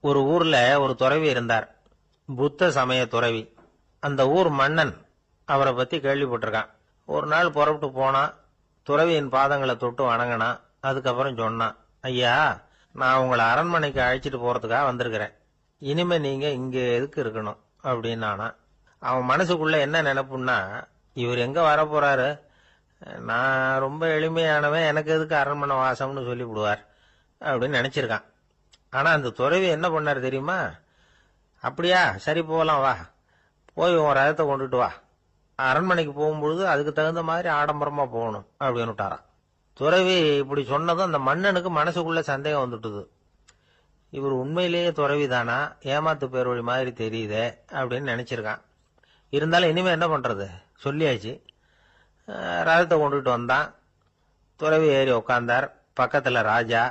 ஒரு ஊர்ல ஒரு துறவி இருந்தார், புத்த சமய துறவி. அந்த ஊர் மன்னன் அவரை பத்தி கேள்விப்பட்டிருக்கான். ஒரு நாள் புறப்பட்டு போனான், துறவியின் பாதங்களை தொட்டு வணங்கினான். அதுக்கப்புறம் சொன்னான், ஐயா, நான் உங்களை அரண்மனைக்கு அழைச்சிட்டு போறதுக்காக வந்திருக்கிறேன். இனிமே நீங்க இங்க எதுக்கு இருக்கணும் அப்படின்னானா. அவன் மனசுக்குள்ள என்ன நினைப்புன்னா, இவர் எங்க வர போறாரு, நான் ரொம்ப எளிமையானவன், எனக்கு எதுக்கு அரண்மனை வாசம்னு சொல்லிவிடுவார் அப்படின்னு நினைச்சிருக்கான். ஆனா அந்த துறவி என்ன பண்ணாரு தெரியுமா? அப்படியா, சரி போகலாம், வா, போய் உன் ரதத்தை கொண்டுட்டு வா, அரண்மனைக்கு போகும்பொழுது அதுக்கு தகுந்த மாதிரி ஆடம்பரமா போகணும் அப்படின்னு விட்டாரான். துறவி இப்படி சொன்னதும் அந்த மன்னனுக்கு மனசுக்குள்ள சந்தேகம் வந்துட்டுது. இவர் உண்மையிலேயே துறவி தானா, ஏமாத்து பேர் வழி மாதிரி தெரியுதே அப்படின்னு நினைச்சிருக்கான். இருந்தாலும் இனிமே என்ன பண்றது, சொல்லியாச்சு. ரதத்தை கொண்டுட்டு வந்தான். துறவி ஏறி உக்காந்தார். பக்கத்துல ராஜா.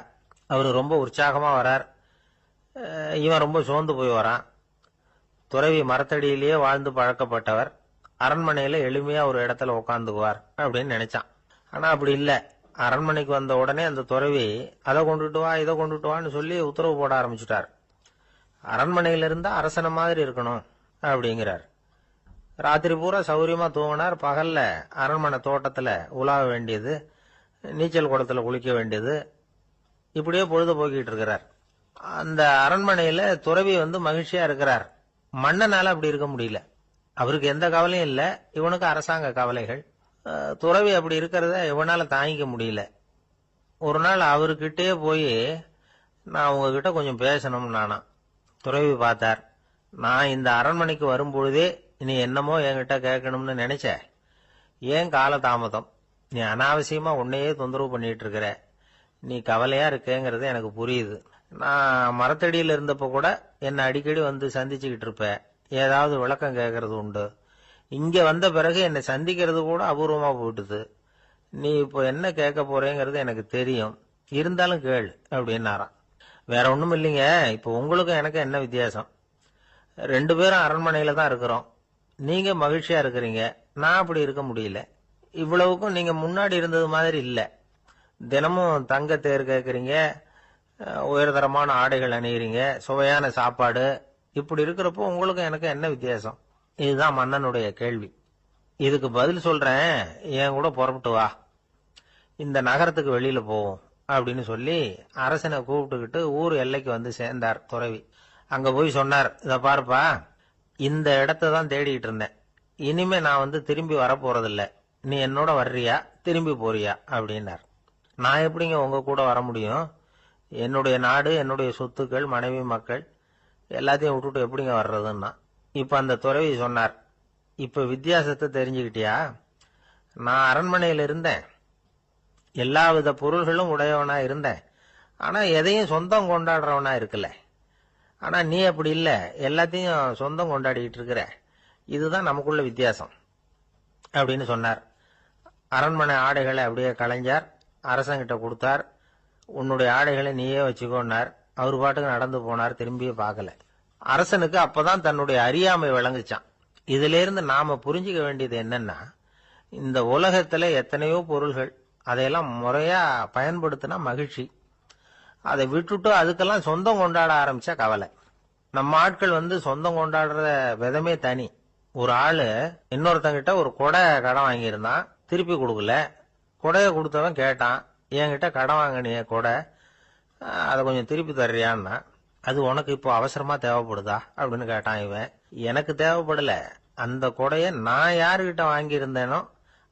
அவரு ரொம்ப உற்சாகமா வரார். இவன் ரொம்ப சோர்ந்து போய் வரான். துறவி மரத்தடியிலேயே வாழ்ந்து பழக்கப்பட்டவர், அரண்மனையில எளிமையா ஒரு இடத்துல உட்காந்துக்குவார் அப்படின்னு நினைச்சான். ஆனா அப்படி இல்ல. அரண்மனைக்கு வந்த உடனே அந்த துறவி அதை கொண்டுட்டு வா, இதை கொண்டுட்டு வான்னு சொல்லி உத்தரவு போட ஆரம்பிச்சுட்டார். அரண்மனையில இருந்தா அரசனை மாதிரி இருக்கணும் அப்படிங்கிறார். ராத்திரி பூரா சௌரியமா தூங்கினார். பகல்ல அரண்மனை தோட்டத்துல உலாவ வேண்டியது, நீச்சல் குளத்துல குளிக்க வேண்டியது, இப்படியே பொழுது போக்கிட்டு இருக்கிறார். அந்த அரண்மனையில துறவி மகிழ்ச்சியா இருக்கிறார். மன்னனால அப்படி இருக்க முடியல. அவருக்கு எந்த கவலையும் இல்ல, இவனுக்கு அரசாங்க கவலைகள். துறவி அப்படி இருக்கிறத இவனால தாங்கிக்க முடியல. ஒரு நாள் அவர்கிட்டே போய், நான் உங்ககிட்ட கொஞ்சம் பேசணும் நானா. துறவி பார்த்தார். நான் இந்த அரண்மனைக்கு வரும்பொழுதே நீ என்னமோ என்கிட்ட கேட்கணும்னு நினைச்ச, ஏன் கால தாமதம், நீ அனாவசியமா உன்னையே தொந்தரவு பண்ணிட்டு இருக்கிற, நீ கவலையா இருக்கேங்கிறது எனக்கு புரியுது. நான் மரத்தடியில் இருந்தப்ப கூட என்னை அடிக்கடி சந்திச்சுக்கிட்டு இருப்ப, ஏதாவது விளக்கம் கேட்கறது உண்டு. இங்க வந்த பிறகு என்னை சந்திக்கிறது கூட அபூர்வமா போயிட்டுது. நீ இப்போ என்ன கேட்க போறேங்கிறது எனக்கு தெரியும், இருந்தாலும் கேள் அப்படின்னாராம். வேற ஒண்ணும் இல்லைங்க, இப்போ உங்களுக்கும் எனக்கு என்ன வித்தியாசம், 2 பேரும் அரண்மனையில தான் இருக்கிறோம். நீங்க மகிழ்ச்சியா இருக்கிறீங்க, நான் அப்படி இருக்க முடியல. இவ்வளவுக்கும் நீங்க முன்னாடி இருந்தது மாதிரி இல்ல. தினமும் தங்க தேர் கேட்கறீங்க, உயர்தரமான ஆடைகள் அணியறீங்க, சுவையான சாப்பாடு. இப்படி இருக்கிறப்போ உங்களுக்கும் எனக்கு என்ன வித்தியாசம்? இதுதான் மன்னனுடைய கேள்வி. இதுக்கு பதில் சொல்றேன், என் கூட புறப்பட்டு வா, இந்த நகரத்துக்கு வெளியில போவோம் அப்படின்னு சொல்லி அரசனை கூப்பிட்டுக்கிட்டு ஊர் எல்லைக்கு சேர்ந்தார் துறவி. அங்க போய் சொன்னார், இத பாருப்பா, இந்த இடத்தை தான் தேடிட்டு இருந்தேன். இனிமே நான் திரும்பி வரப்போறதில்ல. நீ என்னோட வர்றியா, திரும்பி போறியா அப்படின்னார். நான் எப்படிங்க உங்க கூட வர முடியும்? என்னுடைய நாடு, என்னுடைய சொத்துக்கள், மனைவி, மக்கள் எல்லாத்தையும் விட்டுட்டு எப்படிங்க வர்றதுன்னா. இப்ப அந்த துறவி சொன்னார், இப்ப வித்தியாசத்தை தெரிஞ்சுக்கிட்டியா? நான் அரண்மனையில இருந்தேன், எல்லாவித பொருள்களும் உடையவனா இருந்தேன், ஆனா எதையும் சொந்தம் கொண்டாடுறவனா இருக்கல. ஆனா நீ அப்படி இல்ல, எல்லாத்தையும் சொந்தம் கொண்டாடிட்டு இருக்கிற. இதுதான் நமக்குள்ள வித்தியாசம் அப்படின்னு சொன்னார். அரண்மனை ஆடைகளை அப்படியே களைஞ்சார், அரசங்கிட்ட கொடுத்தார். உன்னுடைய ஆடைகளை நீயே வச்சுக்கோன்னார். அவர் பாட்டுக்கு நடந்து போனார், திரும்பியே பார்க்கல. அரசனுக்கு அப்பதான் தன்னுடைய அறியாமை விளங்குச்சான். இதுல இருந்து நாம புரிஞ்சுக்க வேண்டியது என்னன்னா, இந்த உலகத்துல எத்தனையோ பொருள்கள், அதையெல்லாம் முறையா பயன்படுத்தினா மகிழ்ச்சி. அதை விட்டுட்டு அதுக்கெல்லாம் சொந்தம் கொண்டாட ஆரம்பிச்சா கவலை. நம்ம ஆட்கள் சொந்தம் கொண்டாடுற விதமே தனி. ஒரு ஆளு இன்னொருத்தங்கிட்ட ஒரு கொடை கடன் வாங்கியிருந்தான், திருப்பி கொடுக்கல. கொடைய கொடுத்தவன் கேட்டான், என்கிட்ட கடன் வாங்கினிய கொடை, அதை கொஞ்சம் திருப்பி தர்றியான்னா. அது உனக்கு இப்போ அவசரமா தேவைப்படுதா அப்படின்னு கேட்டான் இவன். எனக்கு தேவைப்படல, அந்த கொடைய நான் யாருகிட்ட வாங்கியிருந்தேனோ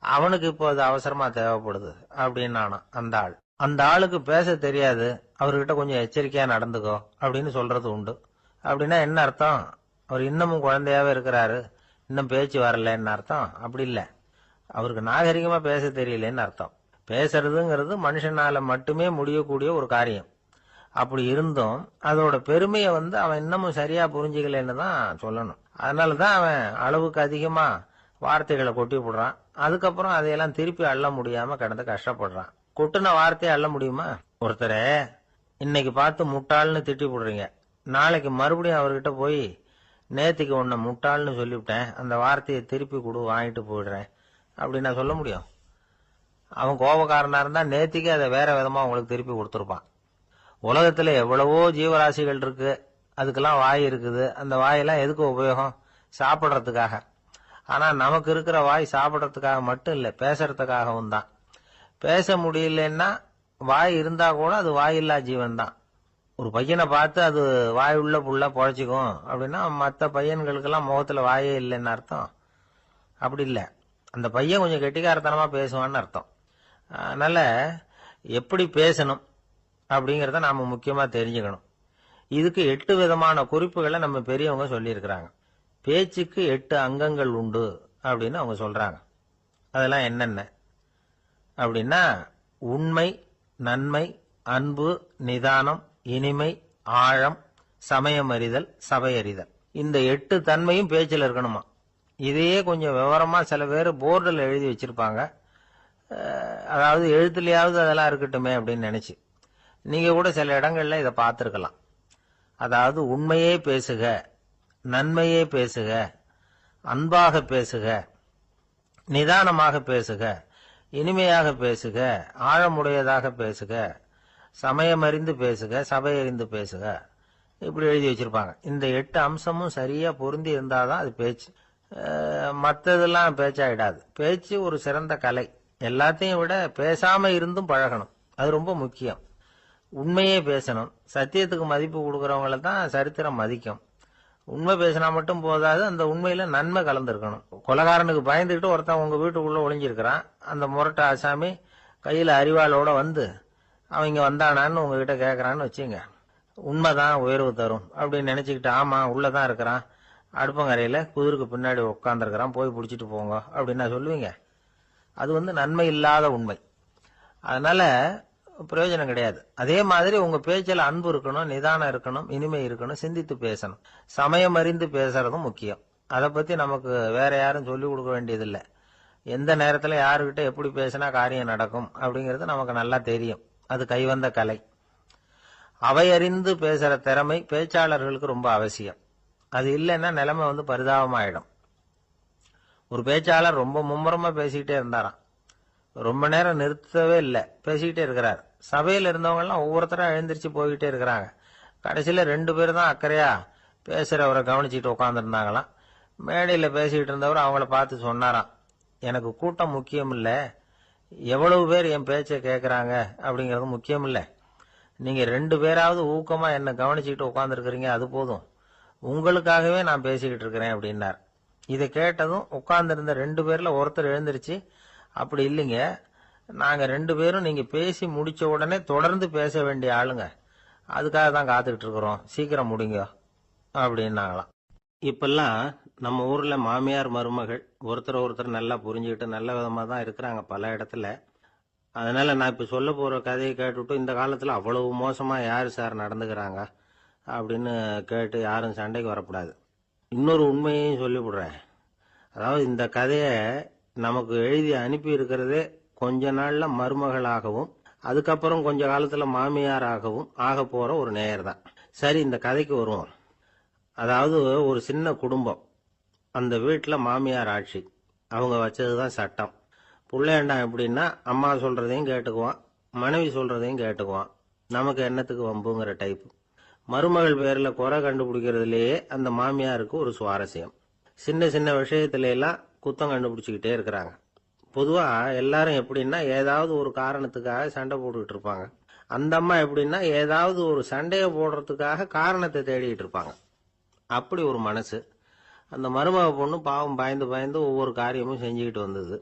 அவனுக்கு இப்போ அது அவசரமா தேவைப்படுது அப்படின்னானா அந்த ஆள். அந்த ஆளுக்கு பேச தெரியாது, அவர்கிட்ட கொஞ்சம் எச்சரிக்கையா நடந்துக்கோ அப்படின்னு சொல்றது உண்டு. அப்படின்னா என்ன அர்த்தம்? அவர் இன்னமும் குழந்தையாவே இருக்கிறாரு, இன்னும் பேச்சு வரலன்னு அர்த்தம்? அப்படி இல்ல, அவருக்கு நாகரிகமா பேச தெரியலன்னு அர்த்தம். பேசுறதுங்கிறது மனுஷனால மட்டுமே முடியக்கூடிய ஒரு காரியம். அப்படி இருந்தும் அதோட பெருமையை அவன் இன்னமும் சரியா புரிஞ்சுக்கலன்னு தான் சொல்லணும். அதனாலதான் அவன் அளவுக்கு அதிகமா வார்த்தைகளை கொட்டி போடுறான். அதுக்கப்புறம் அதையெல்லாம் திருப்பி அள்ள முடியாம கிடந்து கஷ்டப்படுறான். கொட்டுன வார்த்தையை அள்ள முடியுமா? ஒருத்தரை இன்னைக்கு பார்த்து முட்டாள்னு திட்டி போடுறீங்க, நாளைக்கு மறுபடியும் அவர்கிட்ட போய் நேத்திக்கு உன்னை முட்டாள்னு சொல்லிவிட்டேன், அந்த வார்த்தையை திருப்பி கொடு, வாங்கிட்டு போயிடுறேன் அப்படின்னு சொல்ல முடியும்? அவன் கோபக்காரனா இருந்தா நேத்திக்கு அதை வேற விதமா உங்களுக்கு திருப்பி கொடுத்துருப்பான். உலகத்துல எவ்வளவோ ஜீவராசிகள் இருக்கு, அதுக்கெல்லாம் வாய் இருக்குது. அந்த வாயெல்லாம் எதுக்கு உபயோகம்? சாப்பிட்றதுக்காக. ஆனா நமக்கு இருக்கிற வாய் சாப்பிட்றதுக்காக மட்டும் இல்லை, பேசுறதுக்காகவும் தான். பேச முடியலன்னா வாய் இருந்தா கூட அது வாயில்லா ஜீவன் தான். ஒரு பையனை பார்த்து அது வாய் உள்ள புள்ள பொழைச்சிக்கும் அப்படின்னா மற்ற பையன்களுக்கெல்லாம் முகத்துல வாயே இல்லைன்னு அர்த்தம். அப்படி இல்லை, அந்த பையன் கொஞ்சம் கெட்டிக்காரத்தனமா பேசுவான்னு அர்த்தம். அதனால எப்படி பேசணும் அப்படிங்கிறத நாம முக்கியமா தெரிஞ்சுக்கணும். இதுக்கு 8 விதமான குறிப்புகளை நம்ம பெரியவங்க சொல்லியிருக்கிறாங்க. பேச்சுக்கு 8 அங்கங்கள் உண்டு அப்படின்னு அவங்க சொல்றாங்க. அதெல்லாம் என்னென்ன அப்படின்னா, உண்மை, நன்மை, அன்பு, நிதானம், இனிமை, ஆழம், சமயமறிதல், சபையறிதல். இந்த 8 தன்மையும் பேச்சில் இருக்கணுமா. இதையே கொஞ்சம் விவரமா சில பேர் போர்டில் எழுதி வச்சிருப்பாங்க. அதாவது எழுத்துலயாவது அதெல்லாம் இருக்கட்டுமே அப்படின்னு நினைச்சு நீங்க கூட சில இடங்கள்ல இதை பார்த்திருக்கலாம். அதாவது உண்மையே பேசுக, நன்மையே பேசுக, அன்பாக பேசுக, நிதானமாக பேசுக, இனிமையாக பேசுக, ஆழமுடையதாக பேசுக, சமயமறிந்து பேசுக, சபையறிந்து பேசுக, இப்படி எழுதி வச்சிருப்பாங்க. இந்த 8 அம்சமும் சரியா பொருந்தி இருந்தாதான் அது பேச்சு. மற்றதெல்லாம் பேச்சாயிடாது. பேச்சு ஒரு சிறந்த கலை. எல்லாத்தையும் விட பேசாம இருந்தும் பழகணும், அது ரொம்ப முக்கியம். உண்மையே பேசணும். சத்தியத்துக்கு மதிப்பு கொடுக்கறவங்கள தான் சரித்திரம் மதிக்கும். உண்மை பேசினா மட்டும் போதாது, அந்த உண்மையில நன்மை கலந்துருக்கணும். கொலைகாரனுக்கு பயந்துகிட்டு ஒருத்தன் உங்க வீட்டுக்குள்ள ஒளிஞ்சிருக்கிறான். அந்த முரட்ட ஆசாமி கையில அரிவாளோட வந்து அவங்க வந்தானான்னு உங்ககிட்ட கேட்கறான்னு வச்சுங்க. உண்மைதான் உயர்வு தரும் அப்படின்னு நினைச்சுக்கிட்டு, ஆமா உள்ளதான் இருக்கிறான், அடுப்பங்கரையில குதிருக்கு பின்னாடி உட்காந்துருக்கிறான், போய் பிடிச்சிட்டு போங்க அப்படின்னா சொல்லுவீங்க? அது நன்மை இல்லாத உண்மை. அதனால பிரயோஜனம் கிடையாது. அதே மாதிரி உங்க பேச்சில் அன்பு இருக்கணும், நிதானம் இருக்கணும், இனிமை இருக்கணும், சிந்தித்து பேசணும். சமயம் அறிந்து பேசுறதும் முக்கியம். அதை பத்தி நமக்கு வேற யாரும் சொல்லிக் கொடுக்க வேண்டியதில்லை. எந்த நேரத்துல யாருக்கிட்ட எப்படி பேசினா காரியம் நடக்கும் அப்படிங்கிறது நமக்கு நல்லா தெரியும். அது கைவந்த கலை. அவையறிந்து பேசுற திறமை பேச்சாளர்களுக்கு ரொம்ப அவசியம். அது இல்லைன்னா நிலைமை பரிதாபமாயிடும். ஒரு பேச்சாளர் ரொம்ப மும்முரமா பேசிக்கிட்டே இருந்தாராம். ரொம்ப நேரம் நிறுத்தவே இல்லை, பேசிக்கிட்டே இருக்கிறார். சபையில் இருந்தவங்க எல்லாம் ஒவ்வொருத்தரா எழுந்திரிச்சு போய்கிட்டே இருக்கிறாங்க. கடைசியில 2 பேர் தான் அக்கறையா பேசுறவரை கவனிச்சுட்டு உட்காந்துருந்தாங்களாம். மேடையில பேசிக்கிட்டு இருந்தவர் அவங்கள பார்த்து சொன்னாராம், எனக்கு கூட்டம் முக்கியம் இல்ல, எவ்வளவு பேர் என் பேச்சை கேட்கறாங்க அப்படிங்கறது முக்கியம் இல்ல. நீங்க 2 பேராவது ஊக்கமா என்ன கவனிச்சுக்கிட்டு உட்காந்துருக்கிறீங்க, அது போதும். உங்களுக்காகவே நான் பேசிக்கிட்டு இருக்கிறேன் அப்படின்னார். இதை கேட்டதும் உட்கார்ந்திருந்த 2 பேர்ல ஒருத்தர் எழுந்திருச்சு, அப்படி இல்லைங்க, நாங்க 2 பேரும் நீங்க பேசி முடிச்ச உடனே தொடர்ந்து பேச வேண்டிய ஆளுங்க, அதுக்காக தான் காத்துக்கிட்டு இருக்கிறோம், சீக்கிரம் முடிங்க அப்படின்னாங்களாம். இப்பெல்லாம் நம்ம ஊர்ல மாமியார் மருமகள் ஒருத்தர் நல்லா புரிஞ்சுக்கிட்டு நல்ல விதமா தான் இருக்கிறாங்க பல இடத்துல. அதனால நான் இப்ப சொல்ல போற கதையை கேட்டுவிட்டு, இந்த காலத்துல அவ்வளவு மோசமா யாரு சார் நடந்துக்கிறாங்க அப்படின்னு கேட்டு யாரும் சண்டைக்கு வரக்கூடாது. இன்னொரு உண்மையையும் சொல்லிவிடுறேன். அதாவது இந்த கதையை நமக்கு எழுதி அனுப்பி இருக்கிறதே கொஞ்ச நாள்ல மருமகளாகவும் அதுக்கப்புறம் கொஞ்ச காலத்துல மாமியாராகவும் ஆக போற ஒரு நேயர் தான். சரி, இந்த கதைக்கு வருவோம். அதாவது ஒரு சின்ன குடும்பம், அந்த வீட்டுல மாமியார் ஆட்சி, அவங்க வச்சதுதான் சட்டம். புள்ளையண்டாம் எப்படின்னா அம்மா சொல்றதையும் கேட்டுக்குவான், மனைவி சொல்றதையும் கேட்டுக்குவான், நமக்கு என்னத்துக்கு வம்புங்கிற டைப். மருமகள் பேர்ல குறை கண்டுபிடிக்கிறதுலயே அந்த மாமியாருக்கு ஒரு சுவாரஸ்யம். சின்ன சின்ன விஷயத்துல எல்லாம் குத்தம் கண்டுபிடிச்சுக்கிட்டே இருக்கிறாங்க. பொதுவா எல்லாரும் எப்படின்னா ஏதாவது ஒரு காரணத்துக்காக சண்டை போட்டுக்கிட்டு இருப்பாங்க. அந்த அம்மா எப்படின்னா ஏதாவது ஒரு சண்டையை போடுறதுக்காக காரணத்தை தேடிட்டு இருப்பாங்க. அப்படி ஒரு மனசு. அந்த மருமக பொண்ணு பாவம் பயந்து பயந்து ஒவ்வொரு காரியமும் செஞ்சுக்கிட்டு வந்தது.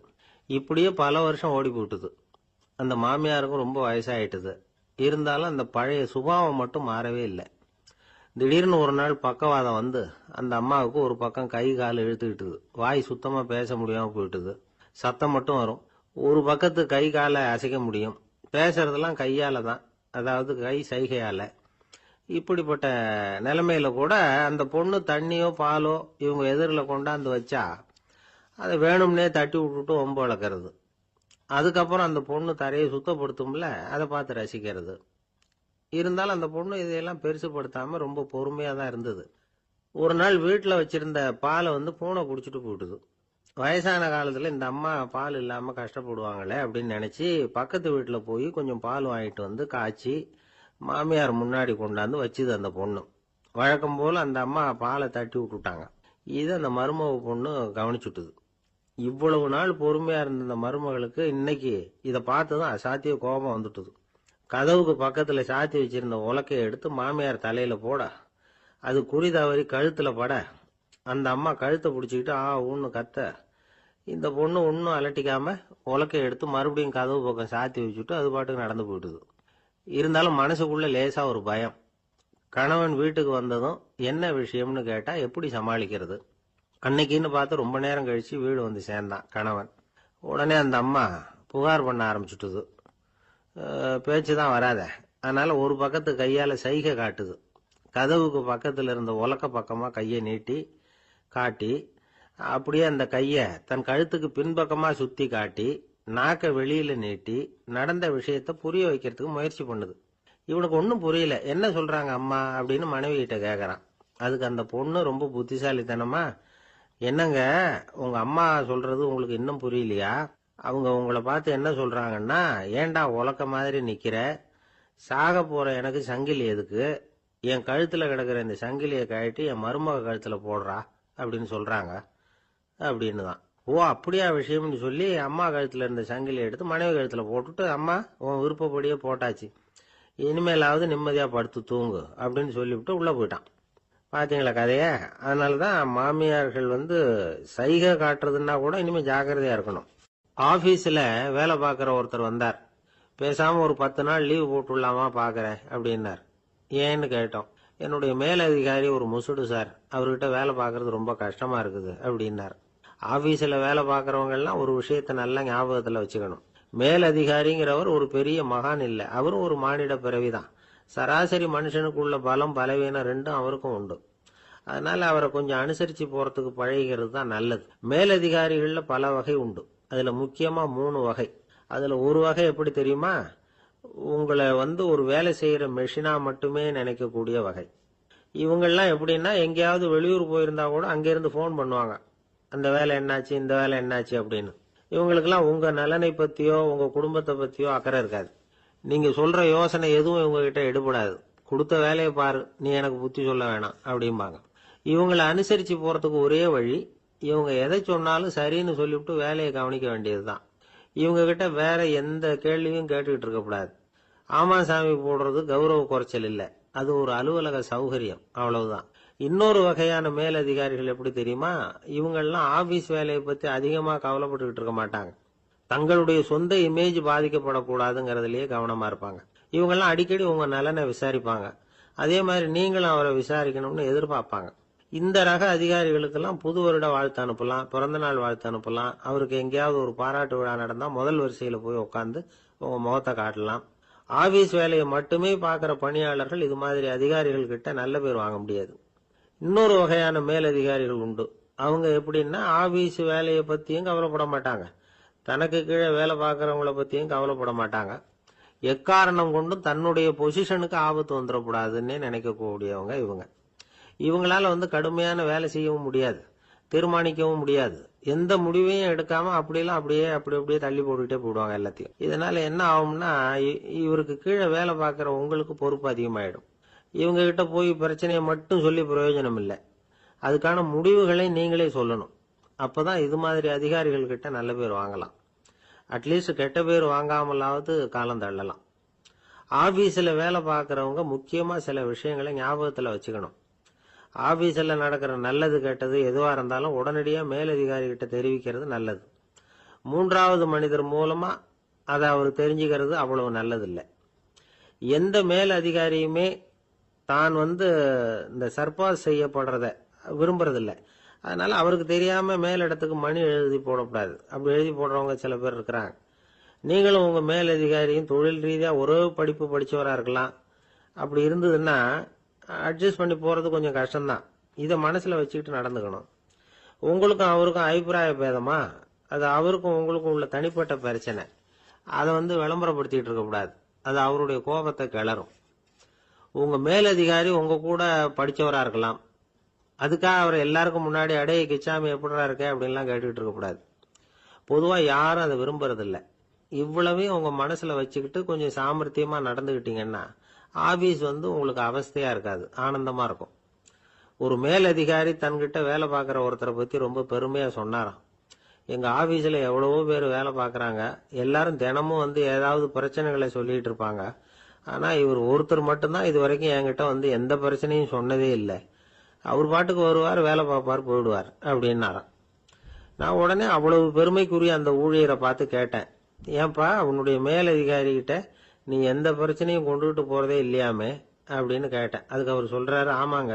இப்படியே பல வருஷம் ஓடி போட்டுது. அந்த மாமியாருக்கும் ரொம்ப வயசாயிட்டுது. இருந்தாலும் அந்த பழைய சுபாவம் மட்டும் மாறவே இல்லை. திடீர்னு ஒரு நாள் பக்கவாதம் வந்து அந்த அம்மாவுக்கு ஒரு பக்கம் கை கால் இழுத்துக்கிட்டுது. வாய் சுத்தமா பேச முடியாம போயிட்டுது. சத்தம் மட்டும் வரும். ஒரு பக்கத்து கை காலை அசைக்க முடியும். பேசுறதெல்லாம் கையால தான், அதாவது கை சைகையால. இப்படிப்பட்ட நிலைமையில கூட அந்த பொண்ணு தண்ணியோ பாலோ இவங்க எதிரில் கொண்டாந்து வச்சா அதை வேணும்னே தட்டி விட்டுட்டு ஒம்பு வளர்க்கறது. அதுக்கப்புறம் அந்த பொண்ணு தரையை சுத்தப்படுத்தும்ல, அதை பார்த்து ரசிக்கிறது. இருந்தாலும் அந்த பொண்ணு இதையெல்லாம் பெருசுப்படுத்தாம ரொம்ப பொறுமையா தான் இருந்தது. ஒரு நாள் வீட்டுல வச்சிருந்த பாலை பூனை குடிச்சிட்டு போயிட்டுது. வயசான காலத்துல இந்த அம்மா பால் இல்லாம கஷ்டப்படுவாங்களே அப்படின்னு நினைச்சு பக்கத்து வீட்டுல போய் கொஞ்சம் பால் வாங்கிட்டு வந்து காய்ச்சி மாமியார் முன்னாடி கொண்டாந்து வச்சுது அந்த பொண்ணு. வழக்கம் போல அந்த அம்மா பாலை தட்டி விட்டுட்டாங்க. இதை அந்த மருமக பொண்ணு கவனிச்சுட்டுது. இவ்வளவு நாள் பொறுமையா இருந்த இந்த மருமகளுக்கு இன்னைக்கு இதை பார்த்ததும் அசாத்திய கோபம் வந்துட்டுது. கதவுக்கு பக்கத்துல சாத்தி வச்சிருந்த உலக்கையை எடுத்து மாமியார் தலையில போட, அது குறி தவறி கழுத்துல பட, அந்த அம்மா கழுத்தை பிடிச்சிக்கிட்டு ஊன்னு கத்த, இந்த பொண்ணு ஒன்னும் அலட்டிக்காம உலக்கையை எடுத்து மறுபடியும் கதவு பக்கம் சாத்தி வச்சுட்டு அது பாட்டுக்கு நடந்து போயிட்டுது. இருந்தாலும் மனசுக்குள்ள லேசா ஒரு பயம். கணவன் வீட்டுக்கு வந்ததும் என்ன விஷயம்னு கேட்டா எப்படி சமாளிக்கிறது? அன்னைக்குன்னு பார்த்து ரொம்ப நேரம் கழிச்சு வீடு வந்து சேர்ந்தான் கணவன். உடனே அந்த அம்மா புகார் பண்ண ஆரம்பிச்சுட்டுது. பேச்சுதான் வராத, அதனால ஒரு பக்கத்து கையால சைகை காட்டுது. கதவுக்கு பக்கத்துல இருந்த உலக்க பக்கமா கையை நீட்டி காட்டி, அப்படியே அந்த கைய தன் கழுத்துக்கு பின்பக்கமா சுத்தி காட்டி, நாக்க வெளியில நீட்டி நடந்த விஷயத்த புரிய வைக்கிறதுக்கு முயற்சி பண்ணுது. இவனுக்கு ஒன்னும் புரியல. என்ன சொல்றாங்க அம்மா அப்படின்னு மனைவி கிட்ட கேக்குறான். அதுக்கு அந்த பொண்ணு ரொம்ப புத்திசாலித்தனமா, என்னங்க உங்க அம்மா சொல்றது உங்களுக்கு இன்னும் புரியலையா? அவங்க உங்களை பார்த்து என்ன சொல்றாங்கன்னா, ஏண்டா உலக்க மாதிரி நிக்கிற, சாக போற எனக்கு சங்கிலி எதுக்கு, என் கழுத்துல கிடக்குற இந்த சங்கிலியை கழட்டி என் மருமக கழுத்துல போடுறா அப்படின்னு சொல்றாங்க அப்படின்னு தான். ஓ அப்படியா விஷயம்னு சொல்லி அம்மா கழுத்துல இருந்த சங்கிலியை எடுத்து மனைவி கழுத்துல போட்டுட்டு, அம்மா உன் விருப்பப்படியே போட்டாச்சு, இனிமேலாவது நிம்மதியா படுத்து தூங்கு அப்படின்னு சொல்லிவிட்டு உள்ள போயிட்டான். பாத்தீங்களா கதைய? அதனாலதான் மாமியார்கள் சைகை காட்டுறதுன்னா கூட இனிமே ஜாக்கிரதையா இருக்கணும். ஆபீஸ்ல வேலை பார்க்கிற ஒருத்தர் வந்தார். பேசாம ஒரு 10 நாள் லீவு போட்டுடலாமா பாக்குறேன் அப்படின்னார். ஏன்னு கேட்டோம். என்னுடைய மேலதிகாரி ஒரு முசுடு சார், அவர்கிட்ட வேலை பார்க்கறது ரொம்ப கஷ்டமா இருக்குது அப்படின்னார். ஆபீஸ்ல வேலை பார்க்கறவங்க எல்லாம் ஒரு விஷயத்த நல்லா ஞாபகத்துல வச்சுக்கணும். மேலதிகாரிங்கிறவர் ஒரு பெரிய மகான் இல்ல, அவரும் ஒரு மானிட பிறவிதான். சராசரி மனுஷனுக்குள்ள பலம் பலவீனம் ரெண்டும் அவருக்கும் உண்டு. அதனால அவரை கொஞ்சம் அனுசரிச்சு போறதுக்கு பழகிறது தான் நல்லது. மேலதிகாரிகள்ல பல வகை உண்டு. அதுல முக்கியமா 3 வகை. அதுல ஒரு வகை எப்படி தெரியுமா? உங்களை ஒரு வேலை செய்யற மெஷினா மட்டுமே நினைக்கக்கூடிய வகை. இவங்கெல்லாம் எப்படின்னா, எங்கேயாவது வெளியூர் போயிருந்தா கூட அங்கிருந்து போன் பண்ணுவாங்க, அந்த வேலை என்னாச்சு இந்த வேலை என்னாச்சு அப்படின்னு. இவங்களுக்கெல்லாம் உங்க நலனை பத்தியோ உங்க குடும்பத்தை பத்தியோ அக்கறை இருக்காது. நீங்க சொல்ற யோசனை எதுவும் இவங்க கிட்ட எடுபடாது. கொடுத்த வேலையை பாரு, நீ எனக்கு புத்தி சொல்ல வேணாம் அப்படிம்பாங்க. இவங்களை அனுசரிச்சு போறதுக்கு ஒரே வழி, இவங்க எதை சொன்னாலும் சரின்னு சொல்லிவிட்டு வேலையை கவனிக்க வேண்டியதுதான். இவங்க கிட்ட வேற எந்த கேள்வியும் கேட்டுக்கிட்டு இருக்கக்கூடாது. ஆமா சாமி போடுறது கௌரவ குறைச்சல் இல்ல, அது ஒரு அலுவலக சௌகரியம், அவ்வளவுதான். இன்னொரு வகையான மேலதிகாரிகள் எப்படி தெரியுமா? இவங்கெல்லாம் ஆபீஸ் வேலையை பத்தி அதிகமா கவலைப்பட்டுக்கிட்டு இருக்க மாட்டாங்க. தங்களுடைய சொந்த இமேஜ் பாதிக்கப்படக்கூடாதுங்கிறதுலயே கவனமா இருப்பாங்க. இவங்கெல்லாம் அடிக்கடி உங்க நலனை விசாரிப்பாங்க. அதே மாதிரி நீங்களும் அவரை விசாரிக்கணும்னு எதிர்பார்ப்பாங்க. இந்த ரக அதிகாரிகளுக்கெல்லாம் புது வருட வாழ்த்து அனுப்பலாம், பிறந்த நாள் வாழ்த்து அனுப்பலாம். அவருக்கு எங்கேயாவது ஒரு பாராட்டு விழா நடந்தா முதல் வரிசையில போய் உட்காந்து உங்க முகத்தை காட்டலாம். ஆபீஸ் வேலையை மட்டுமே பாக்குற பணியாளர்கள் இது மாதிரி அதிகாரிகள் கிட்ட நல்ல பேர் வாங்க முடியாது. இன்னொரு வகையான மேலதிகாரிகள் உண்டு. அவங்க எப்படின்னா, ஆபீஸ் வேலையை பத்தியும் கவலைப்பட மாட்டாங்க, தனக்கு கீழே வேலை பார்க்கறவங்கள பத்தியும் கவலைப்பட மாட்டாங்க. எக்காரணம் கொண்டும் தன்னுடைய பொசிஷனுக்கு ஆபத்து வந்துடக்கூடாதுன்னு நினைக்கக்கூடியவங்க இவங்க. இவங்களால கடுமையான வேலை செய்யவும் முடியாது, தீர்மானிக்கவும் முடியாது. எந்த முடிவையும் எடுக்காம அப்படியே தள்ளி போட்டுக்கிட்டே போடுவாங்க எல்லாத்தையும். இதனால என்ன ஆகும்னா, இவருக்கு கீழே வேலை பார்க்கிற உங்களுக்கு பொறுப்பு அதிகமாயிடும். இவங்க கிட்ட போய் பிரச்சனையை மட்டும் சொல்லி பிரயோஜனம் இல்லை, அதுக்கான முடிவுகளை நீங்களே சொல்லணும். அப்பதான் இது மாதிரி அதிகாரிகள் கிட்ட நல்ல பேர் வாங்கலாம். அட்லீஸ்ட் கெட்ட பேர் வாங்காமலாவது காலம் தள்ளலாம். ஆபீஸ்ல வேலை பார்க்கறவங்க முக்கியமா சில விஷயங்களை ஞாபகத்துல வச்சுக்கணும். ஆபீஸ்ல நடக்கிற நல்லது கெட்டது எதுவா இருந்தாலும் உடனடியா மேலதிகாரி கிட்ட தெரிவிக்கிறது நல்லது. 3வது மனிதர் மூலமா அதை அவர் தெரிஞ்சுக்கிறது அவ்வளவு நல்லது இல்லை. எந்த மேல் அதிகாரியுமே தான் இந்த சர்பாஸ் செய்யப்படுறத விரும்புறதில்லை. அதனால அவருக்கு தெரியாம மேலிடத்துக்கு மணி எழுதி போடக்கூடாது. அப்படி எழுதி போடுறவங்க சில பேர் இருக்கிறாங்க. நீங்களும் உங்க மேலதிகாரியும் தொழில் ரீதியா ஒரே படிப்பு படிச்சவரா இருக்கலாம். அப்படி இருந்ததுன்னா அட்ஜஸ்ட் பண்ணி போறது கொஞ்சம் கஷ்டம்தான். இதை மனசுல வச்சுக்கிட்டு நடந்துக்கணும். உங்களுக்கும் அவருக்கும் அபிப்பிராய பேதமா, அது அவருக்கும் உங்களுக்கும் உள்ள தனிப்பட்ட பிரச்சனை, அதை விளம்பரப்படுத்திட்டு இருக்க கூடாது. அது அவருடைய கோபத்தை கிளறும். உங்க மேலதிகாரி உங்க கூட படிச்சவரா இருக்கலாம், அதுக்காக அவர் எல்லாருக்கும் முன்னாடி அடைய கிச்சாமி எப்படிடா இருக்க அப்படின்லாம் கேட்டுக்கிட்டு இருக்க கூடாது. பொதுவா யாரும் அதை விரும்புறது இல்லை. இவ்வளவையும் உங்க மனசுல வச்சுக்கிட்டு கொஞ்சம் சாமர்த்தியமா நடந்துகிட்டீங்கன்னா ஆபீஸ் உங்களுக்கு அவஸ்தையா இருக்காது, ஆனந்தமா இருக்கும். ஒரு மேலதிகாரி தன்கிட்ட வேலை பார்க்குற ஒருத்தரை பத்தி ரொம்ப பெருமையா சொன்னாராம். எங்க ஆபீஸ்ல எவ்வளவோ பேர் வேலை பார்க்கறாங்க, எல்லாரும் தினமும் வந்து ஏதாவது பிரச்சனைகளை சொல்லிட்டு இருப்பாங்க. ஆனா இவர் ஒருத்தர் மட்டும்தான் இது வரைக்கும் என்கிட்ட வந்து எந்த பிரச்சனையும் சொன்னதே இல்லை. அவர் பாட்டுக்கு வருவார், வேலை பார்ப்பார், போயிடுவார் அப்படின்னாராம். நான் உடனே அவ்வளவு பெருமைக்குரிய அந்த ஊழியரை பார்த்து கேட்டேன், ஏன்பா உன்னுடைய மேலதிகாரி கிட்ட நீ எந்த பிரச்சனையும் கொண்டுகிட்டு போறதே இல்லையாமே அப்படின்னு கேட்டேன். அதுக்கு அவர் சொல்றாரு, ஆமாங்க,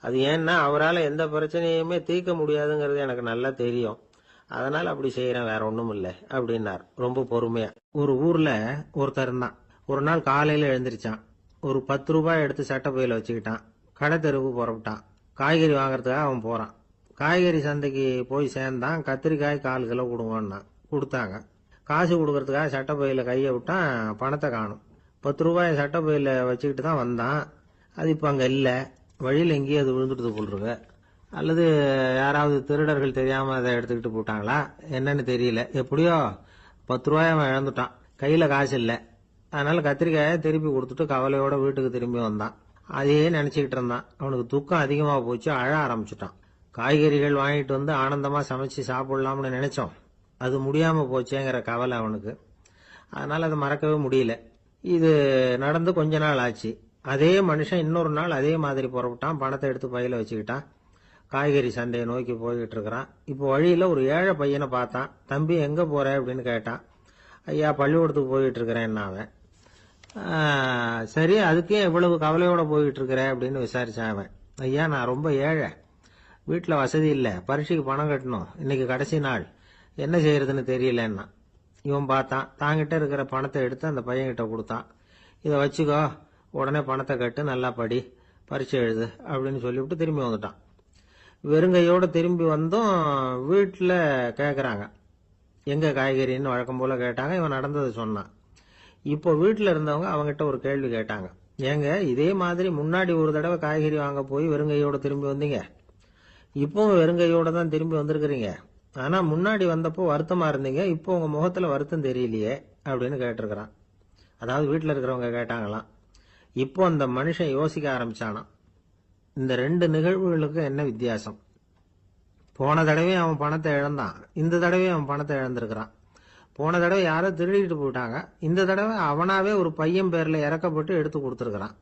அது ஏன்னா அவரால் எந்த பிரச்சனையுமே தீர்க்க முடியாதுங்கிறது எனக்கு நல்லா தெரியும், அதனால அப்படி செய்யறேன், வேற ஒண்ணும் இல்லை அப்படின்னார் ரொம்ப பொறுமையா. ஒரு ஊர்ல ஒருத்தர் இருந்தான். ஒரு நாள் காலையில எழுந்திருச்சான். ஒரு 10 ரூபாய் எடுத்து சட்டை பையில வச்சுக்கிட்டான். கடை தெருவுக்கு புறப்பட்டான். காய்கறி வாங்கறதுக்காக அவன் போறான். காய்கறி சந்தைக்கு போய் சேர்ந்தான். கத்திரிக்காய் 1/4 கிலோ கொடுங்கன்னா கொடுத்தாங்க. காசு கொடுக்கறதுக்காக சட்டை பையில கையை விட்டான், பணத்தை காணும். 10 ரூபாய் சட்டை பையில வச்சுக்கிட்டு தான் வந்தான். அது இப்ப அங்க இல்ல. வழியில் எங்கேயும் அது விழுந்துட்டு போல்ருக்கு. அல்லது யாராவது திருடர்கள் தெரியாம அதை எடுத்துக்கிட்டு போட்டாங்களா என்னன்னு தெரியல. எப்படியோ 10 ரூபாய் அவன் இழந்துட்டான். கையில காசு இல்லை. அதனால கத்திரிக்காயை திருப்பி கொடுத்துட்டு கவலையோட வீட்டுக்கு திரும்பி வந்தான். அதையே நினைச்சுக்கிட்டு இருந்தான். அவனுக்கு துக்கம் அதிகமா போச்சு, அழ ஆரம்பிச்சுட்டான். காய்கறிகள் வாங்கிட்டு வந்து ஆனந்தமா சமைச்சு சாப்பிடலாம்னு நினைச்சோம், அது முடியாம போச்சேங்கிற கவலை அவனுக்கு. அதனால அதை மறக்கவே முடியல. இது நடந்து கொஞ்ச நாள் ஆச்சு. அதே மனுஷன் இன்னொரு நாள் அதே மாதிரி புறப்பட்டான். பணத்தை எடுத்து பையில வச்சுக்கிட்டான். காய்கறி சண்டையை நோக்கி போய்கிட்டு இருக்கிறான். இப்போ வழியில ஒரு ஏழை பையனை பார்த்தான். தம்பி எங்க போற அப்படின்னு கேட்டான். ஐயா பள்ளிக்கூடத்துக்கு போயிட்டு இருக்கிறேன் அவன். சரி, அதுக்கே இவ்வளவு கவலையோட போயிட்டு இருக்கிற அப்படின்னு விசாரிச்சான் அவன். ஐயா நான் ரொம்ப ஏழை, வீட்டுல வசதி இல்லை, பரீட்சைக்கு பணம் கட்டணும், இன்னைக்கு கடைசி நாள், என்ன செய்யறதுன்னு தெரியலன்னா. இவன் பார்த்தான். தாங்கிட்ட இருக்கிற பணத்தை எடுத்து அந்த பையன்கிட்ட கொடுத்தான். இதை வச்சுக்கோ, உடனே பணத்தை கட்டு, நல்லா படி, பரீட்சை எழுது அப்படின்னு சொல்லிவிட்டு திரும்பி வந்துட்டான். வெறுங்கையோட திரும்பி வந்தும் வீட்டுல கேக்குறாங்க, எங்க காய்கறின்னு வழக்கம் போல கேட்டாங்க. இவன் நடந்ததை சொன்னான். இப்போ வீட்டுல இருந்தவங்க அவங்கிட்ட ஒரு கேள்வி கேட்டாங்க, ஏங்க இதே மாதிரி முன்னாடி ஒரு தடவை காய்கறி வாங்க போய் வெறுங்கையோட திரும்பி வந்தீங்க, இப்பவும் வெறுங்கையோட தான் திரும்பி வந்திருக்கிறீங்க, ஆனா முன்னாடி வந்தப்போ வருத்தமா இருந்தீங்க, இப்போ உங்க முகத்துல வருத்தம் தெரியலையே அப்படின்னு கேட்டிருக்கிறான். அதாவது வீட்டுல இருக்கிறவங்க கேட்டாங்களாம். இப்போ அந்த மனுஷன் யோசிக்க ஆரம்பிச்சானா, இந்த 2 நிகழ்வுகளுக்கு என்ன வித்தியாசம்? போன தடவை அவன் பணத்தை இழந்தான், இந்த தடவை அவன் பணத்தை இழந்திருக்கிறான். போன தடவை யாரோ திருடிட்டு போயிட்டாங்க, இந்த தடவை அவனாவே ஒரு பையன் பேர்ல இறக்கப்பட்டு எடுத்து கொடுத்துருக்கிறான்.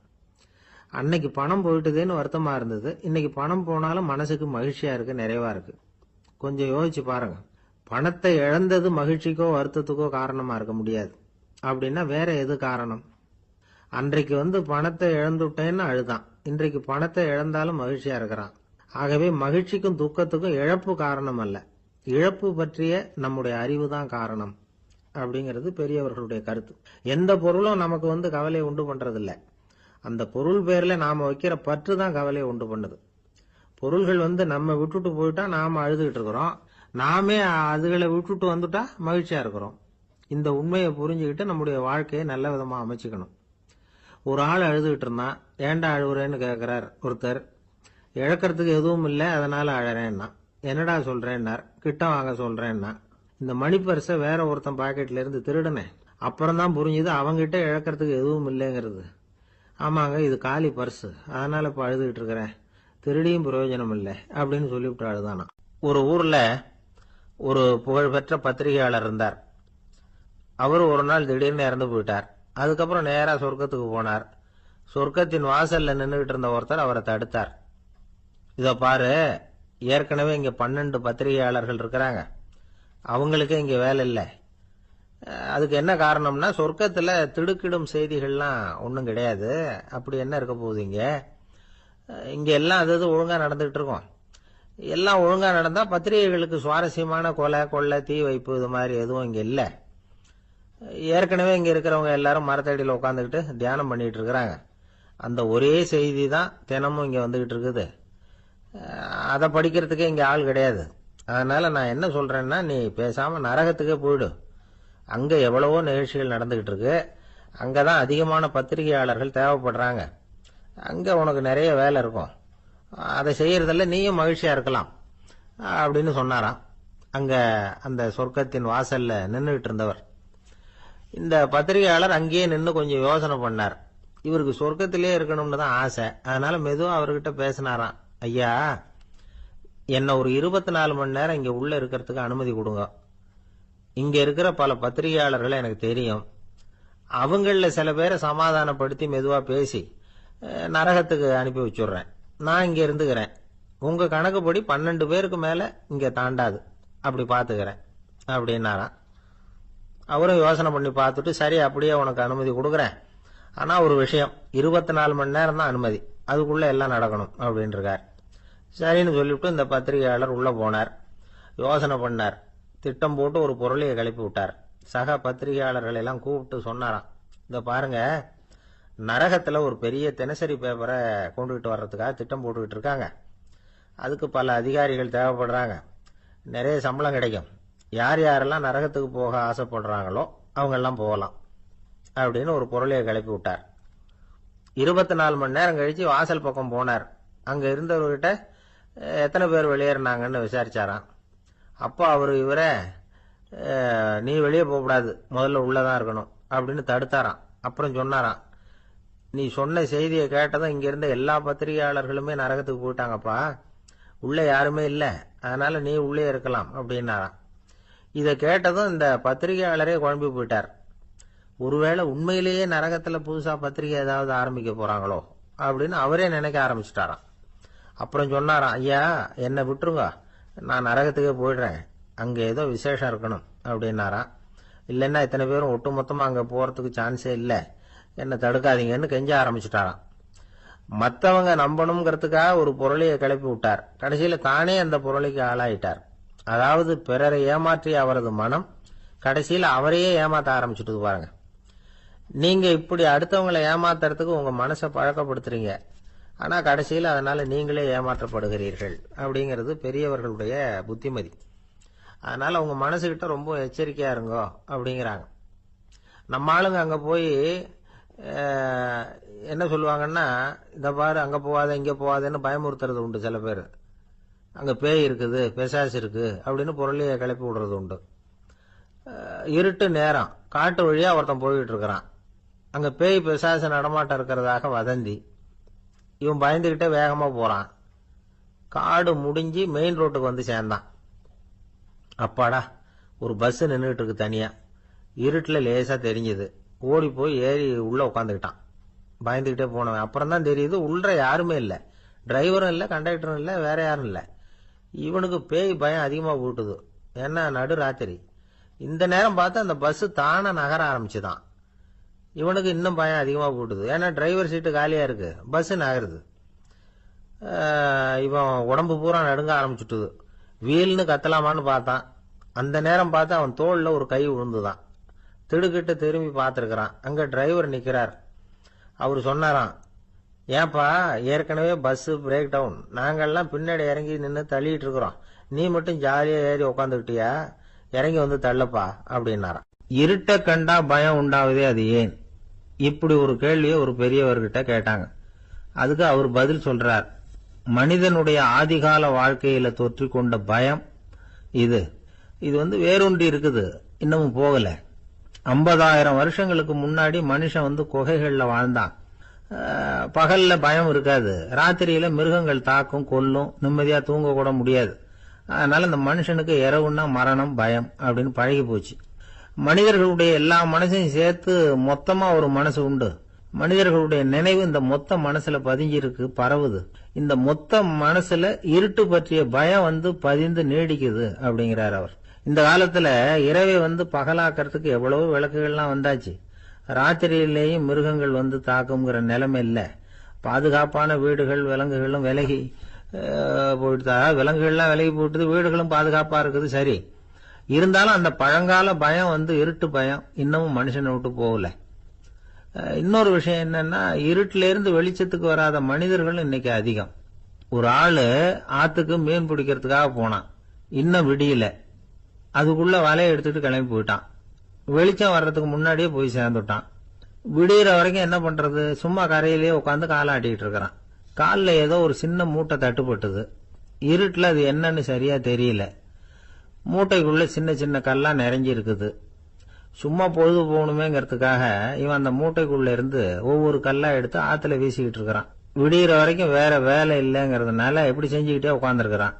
அன்னைக்கு பணம் போயிட்டுதுன்னு வருத்தமா இருந்தது, இன்னைக்கு பணம் போனாலும் மனசுக்கு மகிழ்ச்சியா இருக்கு, நிறைவா இருக்கு. கொஞ்சம் யோசிச்சு பாருங்க. பணத்தை இழந்தது மகிழ்ச்சிக்கோ வருத்தத்துக்கோ காரணமா இருக்க முடியாது. அப்படின்னா வேற எது காரணம்? அன்றைக்கு வந்து பணத்தை இழந்துட்டேன்னு அழுதான், இன்றைக்கு பணத்தை இழந்தாலும் மகிழ்ச்சியா இருக்கிறான். ஆகவே மகிழ்ச்சிக்கும் துக்கத்துக்கும் இழப்பு காரணம் அல்ல, இழப்பு பற்றிய நம்முடைய அறிவு தான் காரணம் அப்படிங்கிறது பெரியவர்களுடைய கருத்து. எந்த பொருளும் நமக்கு வந்து கவலையை உண்டு பண்றதில்ல, அந்த பொருள் பேர்ல நாம வைக்கிற பற்று தான் கவலையை உண்டு பண்ணுது. பொருள்கள் வந்து நம்ம விட்டுட்டு போயிட்டா நாம அழுதுகிட்டு இருக்கிறோம், நாமே அதுகளை விட்டுட்டு வந்துட்டா மகிழ்ச்சியா இருக்கிறோம். இந்த உண்மையை புரிஞ்சுக்கிட்டு நம்முடைய வாழ்க்கையை நல்ல விதமா அமைச்சுக்கணும். ஒரு ஆள் அழுதுகிட்டு இருந்தான். ஏண்டா அழுகுறேன்னு கேட்கிறார் ஒருத்தர். இழக்கிறதுக்கு எதுவும் இல்லை, அதனால அழறேன்னா. என்னடா சொல்றேன்னார். கிட்ட வாங்க சொல்றேன்னா. இந்த மணி பர்ஸை வேற ஒருத்தன் பாக்கெட்ல இருந்து திருடுனேன், அப்புறம் தான் புரிஞ்சுது அவங்கிட்ட இழக்கிறதுக்கு எதுவும் இல்லைங்கிறது. ஆமாங்க, இது காலி பர்ஸ், அதனால இப்ப அழுதுகிட்டு இருக்கிறேன், திருடியும் பிரயோஜனம் இல்லை அப்படின்னு சொல்லிவிட்டு அழுதானா. ஒரு ஊர்ல ஒரு புகழ்பெற்ற பத்திரிகையாளர் இருந்தார். அவர் ஒரு நாள் திடீர்னு இறந்து போயிட்டார். அதுக்கப்புறம் நேரா சொர்க்கத்துக்கு போனார். சொர்க்கத்தின் வாசல்ல நின்றுகிட்டு இருந்த ஒருத்தர் அவரை தடுத்தார். இதோ பாரு, ஏற்கனவே இங்க 12 பத்திரிகையாளர்கள் இருக்கிறாங்க, அவங்களுக்கே இங்க வேலை இல்லை. அதுக்கு என்ன காரணம்னா, சொர்க்கத்துல திடுக்கிடும் செய்திகள்லாம் ஒன்றும் கிடையாது, அப்படி என்ன இருக்க போகுது இங்க எல்லாம் அது ஒழுங்கா நடந்துகிட்டு இருக்கும். எல்லாம் ஒழுங்கா நடந்தா பத்திரிகைகளுக்கு சுவாரஸ்யமான கொலை கொள்ளை தீ வைப்பு இது மாதிரி எதுவும் இங்க இல்லை. ஏற்கனவே இங்க இருக்கிறவங்க எல்லாரும் மரத்தடியில் உட்காந்துக்கிட்டு தியானம் பண்ணிட்டு இருக்கிறாங்க. அந்த ஒரே செய்தி தான் தினமும் இங்க வந்துகிட்டு இருக்குது, அதை படிக்கிறதுக்கே இங்க ஆள் கிடையாது. அதனால நான் என்ன சொல்றேன்னா, நீ பேசாம நரகத்துக்கே போயிடு, அங்க எவ்வளவோ நிகழ்ச்சிகள் நடந்துகிட்டு இருக்கு, அங்கதான் அதிகமான பத்திரிகையாளர்கள் தேவைப்படுறாங்க, அங்க உனக்கு நிறைய வேலை இருக்கும், அதை செய்யறதில்ல, நீயும் மகிழ்ச்சியா இருக்கலாம் அப்படின்னு சொன்னாராம். அங்க அந்த சொர்க்கத்தின் வாசல்ல நின்றுகிட்டு இருந்தவர். இந்த பத்திரிகையாளர் அங்கேயே நின்று கொஞ்சம் யோசனை பண்ணார். இவருக்கு சொர்க்கத்திலே இருக்கணும்னு தான் ஆசை, அதனால மெதுவா அவர்கிட்ட பேசினாராம். ஐயா, என்ன ஒரு 24 மணி நேரம் இங்க உள்ள இருக்கிறதுக்கு அனுமதி கொடுங்க. இங்க இருக்கிற பல பத்திரிகையாளர்களை எனக்கு தெரியும். அவங்கள சில பேரை சமாதானப்படுத்தி மெதுவா பேசி நரகத்துக்கு அனுப்பி வச்சுடுறேன். நான் இங்க இருந்துக்கிறேன். உங்க கணக்குப்படி 12 பேருக்கு மேல இங்க தாண்டாது, அப்படி பாத்துக்கிறேன் அப்படின்னாராம். அவரும் யோசனை பண்ணி பார்த்துட்டு, சரி அப்படியே உனக்கு அனுமதி கொடுக்குறேன், ஆனா ஒரு விஷயம், 24 மணி நேரம் தான் அனுமதி, அதுக்குள்ள எல்லாம் நடக்கணும் அப்படின்னு இருக்கார். சரின்னு சொல்லிவிட்டு இந்த பத்திரிகையாளர் உள்ள போனார். யோசனை பண்ணார். திட்டம் போட்டு ஒரு பொருளையை கிளப்பி விட்டார். சக பத்திரிகையாளர்களை எல்லாம் கூப்பிட்டு சொன்னாராம், இந்த பாருங்க, நரகத்துல ஒரு பெரிய தினசரி பேப்பரை கொண்டுகிட்டு வர்றதுக்காக திட்டம் போட்டுக்கிட்டு இருக்காங்க. அதுக்கு பல அதிகாரிகள் தேவைப்படுறாங்க. நிறைய சம்பளம் கிடைக்கும். யார் யாரெல்லாம் நரகத்துக்கு போக ஆசைப்படுறாங்களோ அவங்க எல்லாம் போகலாம் அப்படின்னு ஒரு பொருளையை கிளப்பி விட்டார். 24 மணி நேரம் கழிச்சு வாசல் பக்கம் போனார். அங்க இருந்தவர்கிட்ட எத்தனை பேர் வெளியேறினாங்கன்னு விசாரிச்சாராம். அப்போ அவர் இவரை, நீ வெளியே போகக்கூடாது, முதல்ல உள்ளதான் இருக்கணும் அப்படின்னு தடுத்தாராம். அப்புறம் சொன்னாராம், நீ சொன்ன செய்தியை கேட்டதும் இங்க இருந்த எல்லா பத்திரிகையாளர்களுமே நரகத்துக்கு போயிட்டாங்கப்பா, உள்ள யாருமே இல்லை, அதனால நீ உள்ளே இருக்கலாம் அப்படின்னாராம். இதை கேட்டதும் இந்த பத்திரிகையாளரே குழம்பி போயிட்டார். ஒருவேளை உண்மையிலேயே நரகத்துல புதுசா பத்திரிகை ஏதாவது ஆரம்பிக்க போறாங்களோ அப்படின்னு அவரே நினைக்க ஆரம்பிச்சுட்டாராம். அப்புறம் சொன்னாராம், ஐயா என்னை விட்டுருங்க, நான் நரகத்துக்கே போயிடுறேன், அங்க ஏதோ விசேஷம் இருக்கணும் அப்படின்னாராம். இல்லைன்னா இத்தனை பேரும் ஒட்டுமொத்தமா அங்க போறதுக்கு சான்ஸே இல்லை, என்னை தடுக்காதீங்கன்னு கெஞ்ச ஆரம்பிச்சுட்டாராம். மற்றவங்க நம்பணுங்கிறதுக்காக ஒரு பொருளையை கிளப்பி விட்டார். கடைசியில தானே அந்த பொருளைக்கு ஆளாயிட்டார். அதாவது பிறரை ஏமாற்றிய அவரது மனம் கடைசியில் அவரையே ஏமாத்த ஆரம்பிச்சுட்டு பாருங்க. நீங்க இப்படி அடுத்தவங்களை ஏமாத்துறதுக்கு உங்க மனசை பழக்கப்படுத்துறீங்க, ஆனா கடைசியில் அதனால நீங்களே ஏமாற்றப்படுகிறீர்கள் அப்படிங்கிறது பெரியவர்களுடைய புத்திமதி. அதனால உங்க மனசுகிட்ட ரொம்ப எச்சரிக்கையா இருங்கோ அப்படிங்கிறாங்க. நம்ம ஆளுங்க அங்க போய் என்ன சொல்லுவாங்கன்னா, இந்த பாரு அங்க போவாத இங்க போவாதன்னு பயமுறுத்துறது உண்டு. சில பேர் அங்க பேய் இருக்குது, பிசாசு இருக்கு அப்படின்னு பொருளையை கிளப்பி விடுறது உண்டு. இருட்டு நேரம், காட்டு வழியா ஒருத்தன் போயிட்டு இருக்கிறான். அங்க பேய் பிசாசு நடமாட்டம் இருக்கிறதாக வதந்தி. இவன் பயந்துகிட்டே வேகமா போறான். காடு முடிஞ்சு மெயின் ரோட்டுக்கு வந்து சேர்ந்தான். அப்பாடா, ஒரு பஸ் நின்றுட்டு இருக்கு தனியா. இருட்டுல லேசா தெரிஞ்சது. ஓடி போய் ஏறி உள்ள உட்காந்துக்கிட்டான். பயந்துகிட்டே போனவன் அப்புறம் தான் தெரியுது உள்ள யாருமே இல்லை, டிரைவரும் இல்லை, கண்டக்டரும் இல்லை, வேற யாரும் இல்லை. இவனுக்கு பேய் பயம் அதிகமா போட்டுது. ஏன்னா நடு ராத்திரி. இந்த நேரம் பார்த்து அந்த பஸ் தானே நகர ஆரம்பிச்சுதான். இவனுக்கு இன்னும் பயம் அதிகமா போட்டுது. ஏன்னா டிரைவர் சீட்டு காலியா இருக்கு, பஸ் நகருது. இவன் உடம்பு பூரா நடுங்க ஆரம்பிச்சுட்டுது. வீல்னு கத்தலாமான்னு பார்த்தான். அந்த நேரம் பார்த்து அவன் தோல்ல ஒரு கை விழுந்துதான். திடுக்கிட்டு திரும்பி பார்த்திருக்கிறான். அங்க டிரைவர் நிக்கிறார். அவரு சொன்னாராம், ஏன்பா ஏற்கனவே பஸ் பிரேக் டவுன், நாங்கெல்லாம் பின்னாடி இறங்கி நின்று தள்ளிட்டு இருக்கிறோம், நீ மட்டும் ஜாலியா ஏறி உக்காந்துக்கிட்டியா, இறங்கி வந்து தள்ளப்பா அப்படின்னாராம். இருட்ட கண்டா பயம் உண்டாவதே அது ஏன்? இப்படி ஒரு கேள்வியை ஒரு பெரியவர்கிட்ட கேட்டாங்க. அதுக்கு அவர் பதில் சொல்றார், மனிதனுடைய ஆதிகால வாழ்க்கையில தொற்றி கொண்ட பயம் இது வேரூன்றி இருக்குது, இன்னமும் போகல. 50,000 வருஷங்களுக்கு முன்னாடி மனுஷன் குகைகள்ல வாழ்ந்தான். பகல்ல பயம் இருக்காது, ராத்திரியில மிருகங்கள் தாக்கும், கொல்லும், நிம்மதியா தூங்க கூட முடியாது. அதனால இந்த மனுஷனுக்கு இரவுன்னா மரணம், பயம் அப்படின்னு பழகி போச்சு. மனிதர்களுடைய எல்லா மனசையும் சேர்த்து மொத்தமா ஒரு மனசு உண்டு. மனிதர்களுடைய நினைவு இந்த மொத்த மனசுல பதிஞ்சிருக்கு, பரவுது. இந்த மொத்த மனசுல இருட்டு பற்றிய பயம் பதிந்து நீடிக்குது அப்படிங்கிறார் அவர். இந்த காலத்துல இரவை பகலாக்கிறதுக்கு எவ்வளவு விளக்குகள்லாம் வந்தாச்சு. ராத்திரியிலேயும் மிருகங்கள் தாக்குங்கிற நிலைமை இல்ல. பாதுகாப்பான வீடுகள், விலங்குகளும் விலகி போயிட்டு, விலங்குகள்லாம் விலகி போயிட்டு, வீடுகளும் பாதுகாப்பா இருக்குது. சரி, இருந்தாலும் அந்த பழங்கால பயம் இருட்டு பயம் இன்னமும் மனுஷனை விட்டு போகல. இன்னொரு விஷயம் என்னன்னா, இருட்டுல இருந்து வெளிச்சத்துக்கு வராத மனிதர்கள் இன்னைக்கு அதிகம். ஒரு ஆளு ஆத்துக்கு மீன் பிடிக்கிறதுக்காக போனான், இன்னும் விடியல. அதுக்குள்ள வலையை எடுத்துட்டு கிளம்பி போயிட்டான். வெளிச்சம் வர்றதுக்கு முன்னாடியே போய் சேர்ந்துட்டான். விடிகிற வரைக்கும் என்ன பண்றது, சும்மா கரையிலேயே உட்காந்து காலாட்டிட்டு இருக்கிறான். காலில் ஏதோ ஒரு சின்ன மூட்டை தட்டுப்பட்டது. இருட்டுல அது என்னன்னு சரியா தெரியல. மூட்டைக்குள்ள சின்ன சின்ன கல்லா நிறைஞ்சி இருக்குது. சும்மா பொழுது போகணுமேங்கிறதுக்காக இவன் அந்த மூட்டைக்குள்ள இருந்து ஒவ்வொரு கல்லா எடுத்து ஆத்துல வீசிக்கிட்டு இருக்கிறான். விடிகிற வரைக்கும் வேற வேலை இல்லைங்கிறதுனால எப்படி செஞ்சுக்கிட்டே உட்காந்துருக்கிறான்.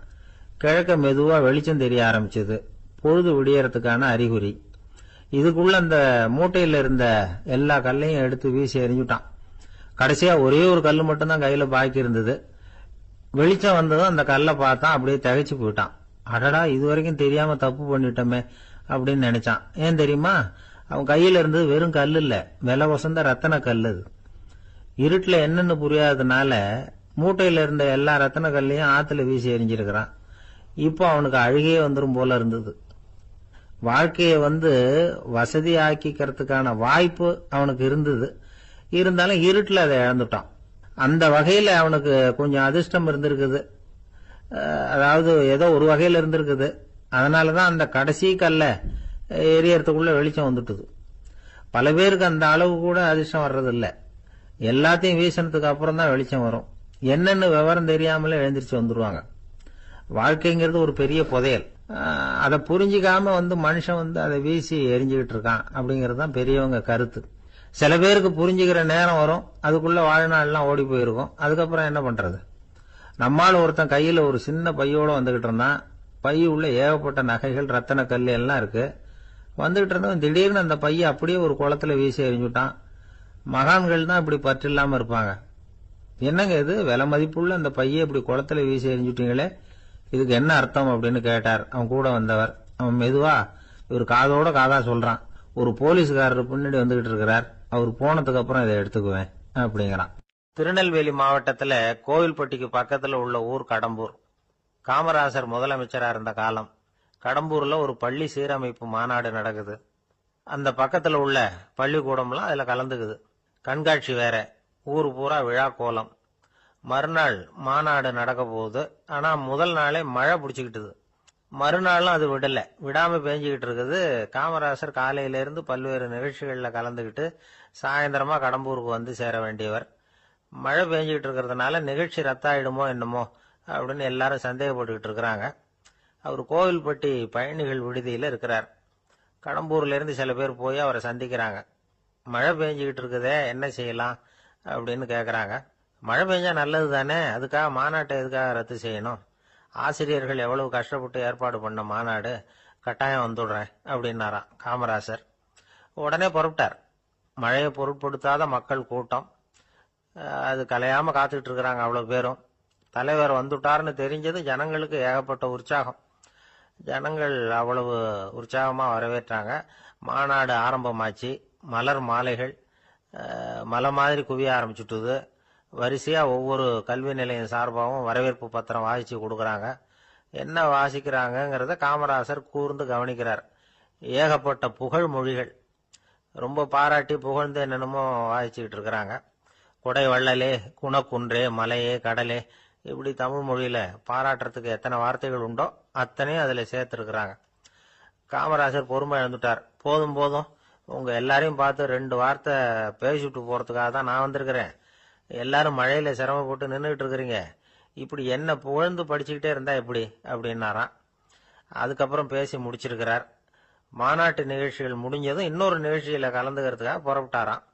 கிழக்க மெதுவா வெளிச்சம் தெரிய ஆரம்பிச்சது. பொழுது விடியறதுக்கான அறிகுறி. இதுக்குள்ள அந்த மூட்டையில இருந்த எல்லா கல்லையும் எடுத்து வீசி எறிஞ்சுட்டான். கடைசியா ஒரே ஒரு கல்லு மட்டும்தான் கையில பாக்கி இருந்தது. வெளிச்சம் வந்ததும் அந்த கல்லை பார்த்தான். அப்படியே திகைச்சு போயிட்டான். அடடா, இது வரைக்கும் தெரியாம தப்பு பண்ணிட்டோமே அப்படின்னு நினைச்சான். ஏன் தெரியுமா? அவன் கையில இருந்தது வெறும் கல் இல்ல, விலை வசந்த ரத்தன கல். அது இருட்டுல என்னன்னு புரியாததுனால மூட்டையில இருந்த எல்லா ரத்தன கல்லையும் ஆத்துல வீசி எறிஞ்சிருக்கிறான். இப்போ அவனுக்கு அழுகையே வந்துரும் போல இருந்தது. வாழ்க்கையை வசதி ஆக்கிக்கிறதுக்கான வாய்ப்பு அவனுக்கு இருந்தது. இருந்தாலும் இருட்டுல அதை இழந்துட்டான். அந்த வகையில அவனுக்கு கொஞ்சம் அதிர்ஷ்டம் இருந்திருக்குது. அதாவது ஏதோ ஒரு வகையில இருந்திருக்குது. அதனாலதான் அந்த கடைசி கல்ல எரியறதுக்குள்ள வெளிச்சம் வந்துட்டுது. பல பேருக்கு அந்த அளவு கூட அதிர்ஷ்டம் வர்றதில்ல. எல்லாத்தையும் வீசினதுக்கு அப்புறம் தான் வெளிச்சம் வரும். என்னன்னு விவரம் தெரியாமலே எழுந்திரிச்சு வந்துருவாங்க. வாழ்க்கைங்கிறது ஒரு பெரிய புதையல். அதை புரிஞ்சிக்காம மனுஷன் அதை வீசி எரிஞ்சுக்கிட்டு இருக்கான் அப்படிங்கிறது தான் பெரியவங்க கருத்து. சில பேருக்கு புரிஞ்சுக்கிற நேரம் வரும், அதுக்குள்ள வாழ்நாள்லாம் ஓடி போயிருக்கும். அதுக்கப்புறம் என்ன பண்றது? நம்மால் ஒருத்தன் கையில ஒரு சின்ன பையோட வந்துகிட்டு இருந்தான். பை உள்ள ஏகப்பட்ட நகைகள், ரத்தன கல் எல்லாம் இருக்கு. வந்துகிட்டு இருந்தவன் திடீர்னு அந்த பைய அப்படியே ஒரு குளத்துல வீசி எறிஞ்சுட்டான். மகான்கள் தான் இப்படி பற்று இல்லாம இருப்பாங்க. என்னங்க இது, விலை மதிப்புள்ள அந்த பைய இப்படி குளத்துல வீசி எறிஞ்சுட்டீங்களே, இதுக்கு என்ன அர்த்தம் அப்படின்னு கேட்டார் அவன் கூட வந்தவர். அவன் மெதுவா இவர் காதோட காதா சொல்றான். ஒரு போலீஸ்காரர் பின்னாடி வந்துகிட்டு இருக்கிறார், அவர் போனதுக்கு அப்புறம் இதை எடுத்துக்குவேன் அப்படிங்கிறான். திருநெல்வேலி மாவட்டத்துல கோவில்பட்டிக்கு பக்கத்துல உள்ள ஊர் கடம்பூர். காமராசர் முதலமைச்சரா இருந்த காலம். கடம்பூர்ல ஒரு பள்ளி சீரமைப்பு மாநாடு நடக்குது. அந்த பக்கத்துல உள்ள பள்ளிக்கூடம்லாம் அதுல கலந்துக்குது. கண்காட்சி வேற. ஊரு பூரா விழா கோலம். மறுநாள் மாநாடு நடக்க போகுது. ஆனா முதல் நாளே மழை பிடிச்சுக்கிட்டுது. மறுநாளும் அது விடாம பேஞ்சுக்கிட்டு இருக்குது. காமராசர் காலையில இருந்து பல்வேறு நிகழ்ச்சிகள்ல கலந்துகிட்டு சாயந்தரமா கடம்பூருக்கு சேர வேண்டியவர். மழை பெஞ்சுக்கிட்டு இருக்கிறதுனால நிகழ்ச்சி ரத்தாயிடுமோ என்னமோ அப்படின்னு எல்லாரும் சந்தேகப்பட்டுக்கிட்டு இருக்கிறாங்க. அவர் கோவில்பட்டி பயணிகள் விடுதியில இருக்கிறார். கடம்பூர்ல இருந்து சில பேர் போய் அவரை சந்திக்கிறாங்க. மழை பெஞ்சுக்கிட்டு இருக்குதே, என்ன செய்யலாம் அப்படின்னு கேக்குறாங்க. மழை பெஞ்சா நல்லது தானே, அதுக்காக மாநாட்டை எதுக்காக ரத்து செய்யணும்? ஆசிரியர்கள் எவ்வளவு கஷ்டப்பட்டு ஏற்பாடு பண்ண மாநாடு, கட்டாயம் வந்துடுறேன் அப்படின்னாராம் காமராசர். உடனே புறப்பட்டார். மழையை பொருட்படுத்தாத மக்கள் கூட்டம். அது கலையாம காத்துக்கிட்டு இருக்கிறாங்க அவ்வளவு பேரும். தலைவர் வந்துட்டார்னு தெரிஞ்சது ஜனங்களுக்கு ஏகப்பட்ட உற்சாகம். ஜனங்கள் அவ்வளவு உற்சாகமா வரவேற்றாங்க. மாநாடு ஆரம்பமாச்சு. மலர் மாலைகள் மலை மாதிரி குவிய ஆரம்பிச்சுட்டுது. வரிசையா ஒவ்வொரு கல்வி நிலையம் சார்பாகவும் வரவேற்பு பத்திரம் வாசிச்சு கொடுக்கறாங்க. என்ன வாசிக்கிறாங்கிறத காமராசர் கூர்ந்து கவனிக்கிறார். ஏகப்பட்ட புகழ் மொழிகள். ரொம்ப பாராட்டி புகழ்ந்து என்னென்னமோ வாசிச்சுக்கிட்டு இருக்கிறாங்க. கொடை வள்ளலே, குணக்குன்றே, மலையே, கடலே, இப்படி தமிழ் மொழியில பாராட்டுறதுக்கு எத்தனை வார்த்தைகள் உண்டோ அத்தனையும் அதுல சேர்த்திருக்கிறாங்க. காமராசர் பொறுமை இழந்துட்டார். போதும் போதும், உங்க எல்லாரையும் பார்த்து 2 வார்த்தை பேசிட்டு போறதுக்காக தான் நான் வந்திருக்கிறேன். எல்லாரும் மழையில சிரமப்பட்டு நின்றுகிட்டு இருக்கிறீங்க. இப்படி என்ன புகழ்ந்து படிச்சுக்கிட்டே இருந்தா எப்படி அப்படின்னாராம். அதுக்கப்புறம் பேசி முடிச்சிருக்கிறார். மாநாட்டு நிகழ்ச்சிகள் முடிஞ்சதும் இன்னொரு நிகழ்ச்சியில கலந்துக்கிறதுக்காக புறப்பட்டாராம்.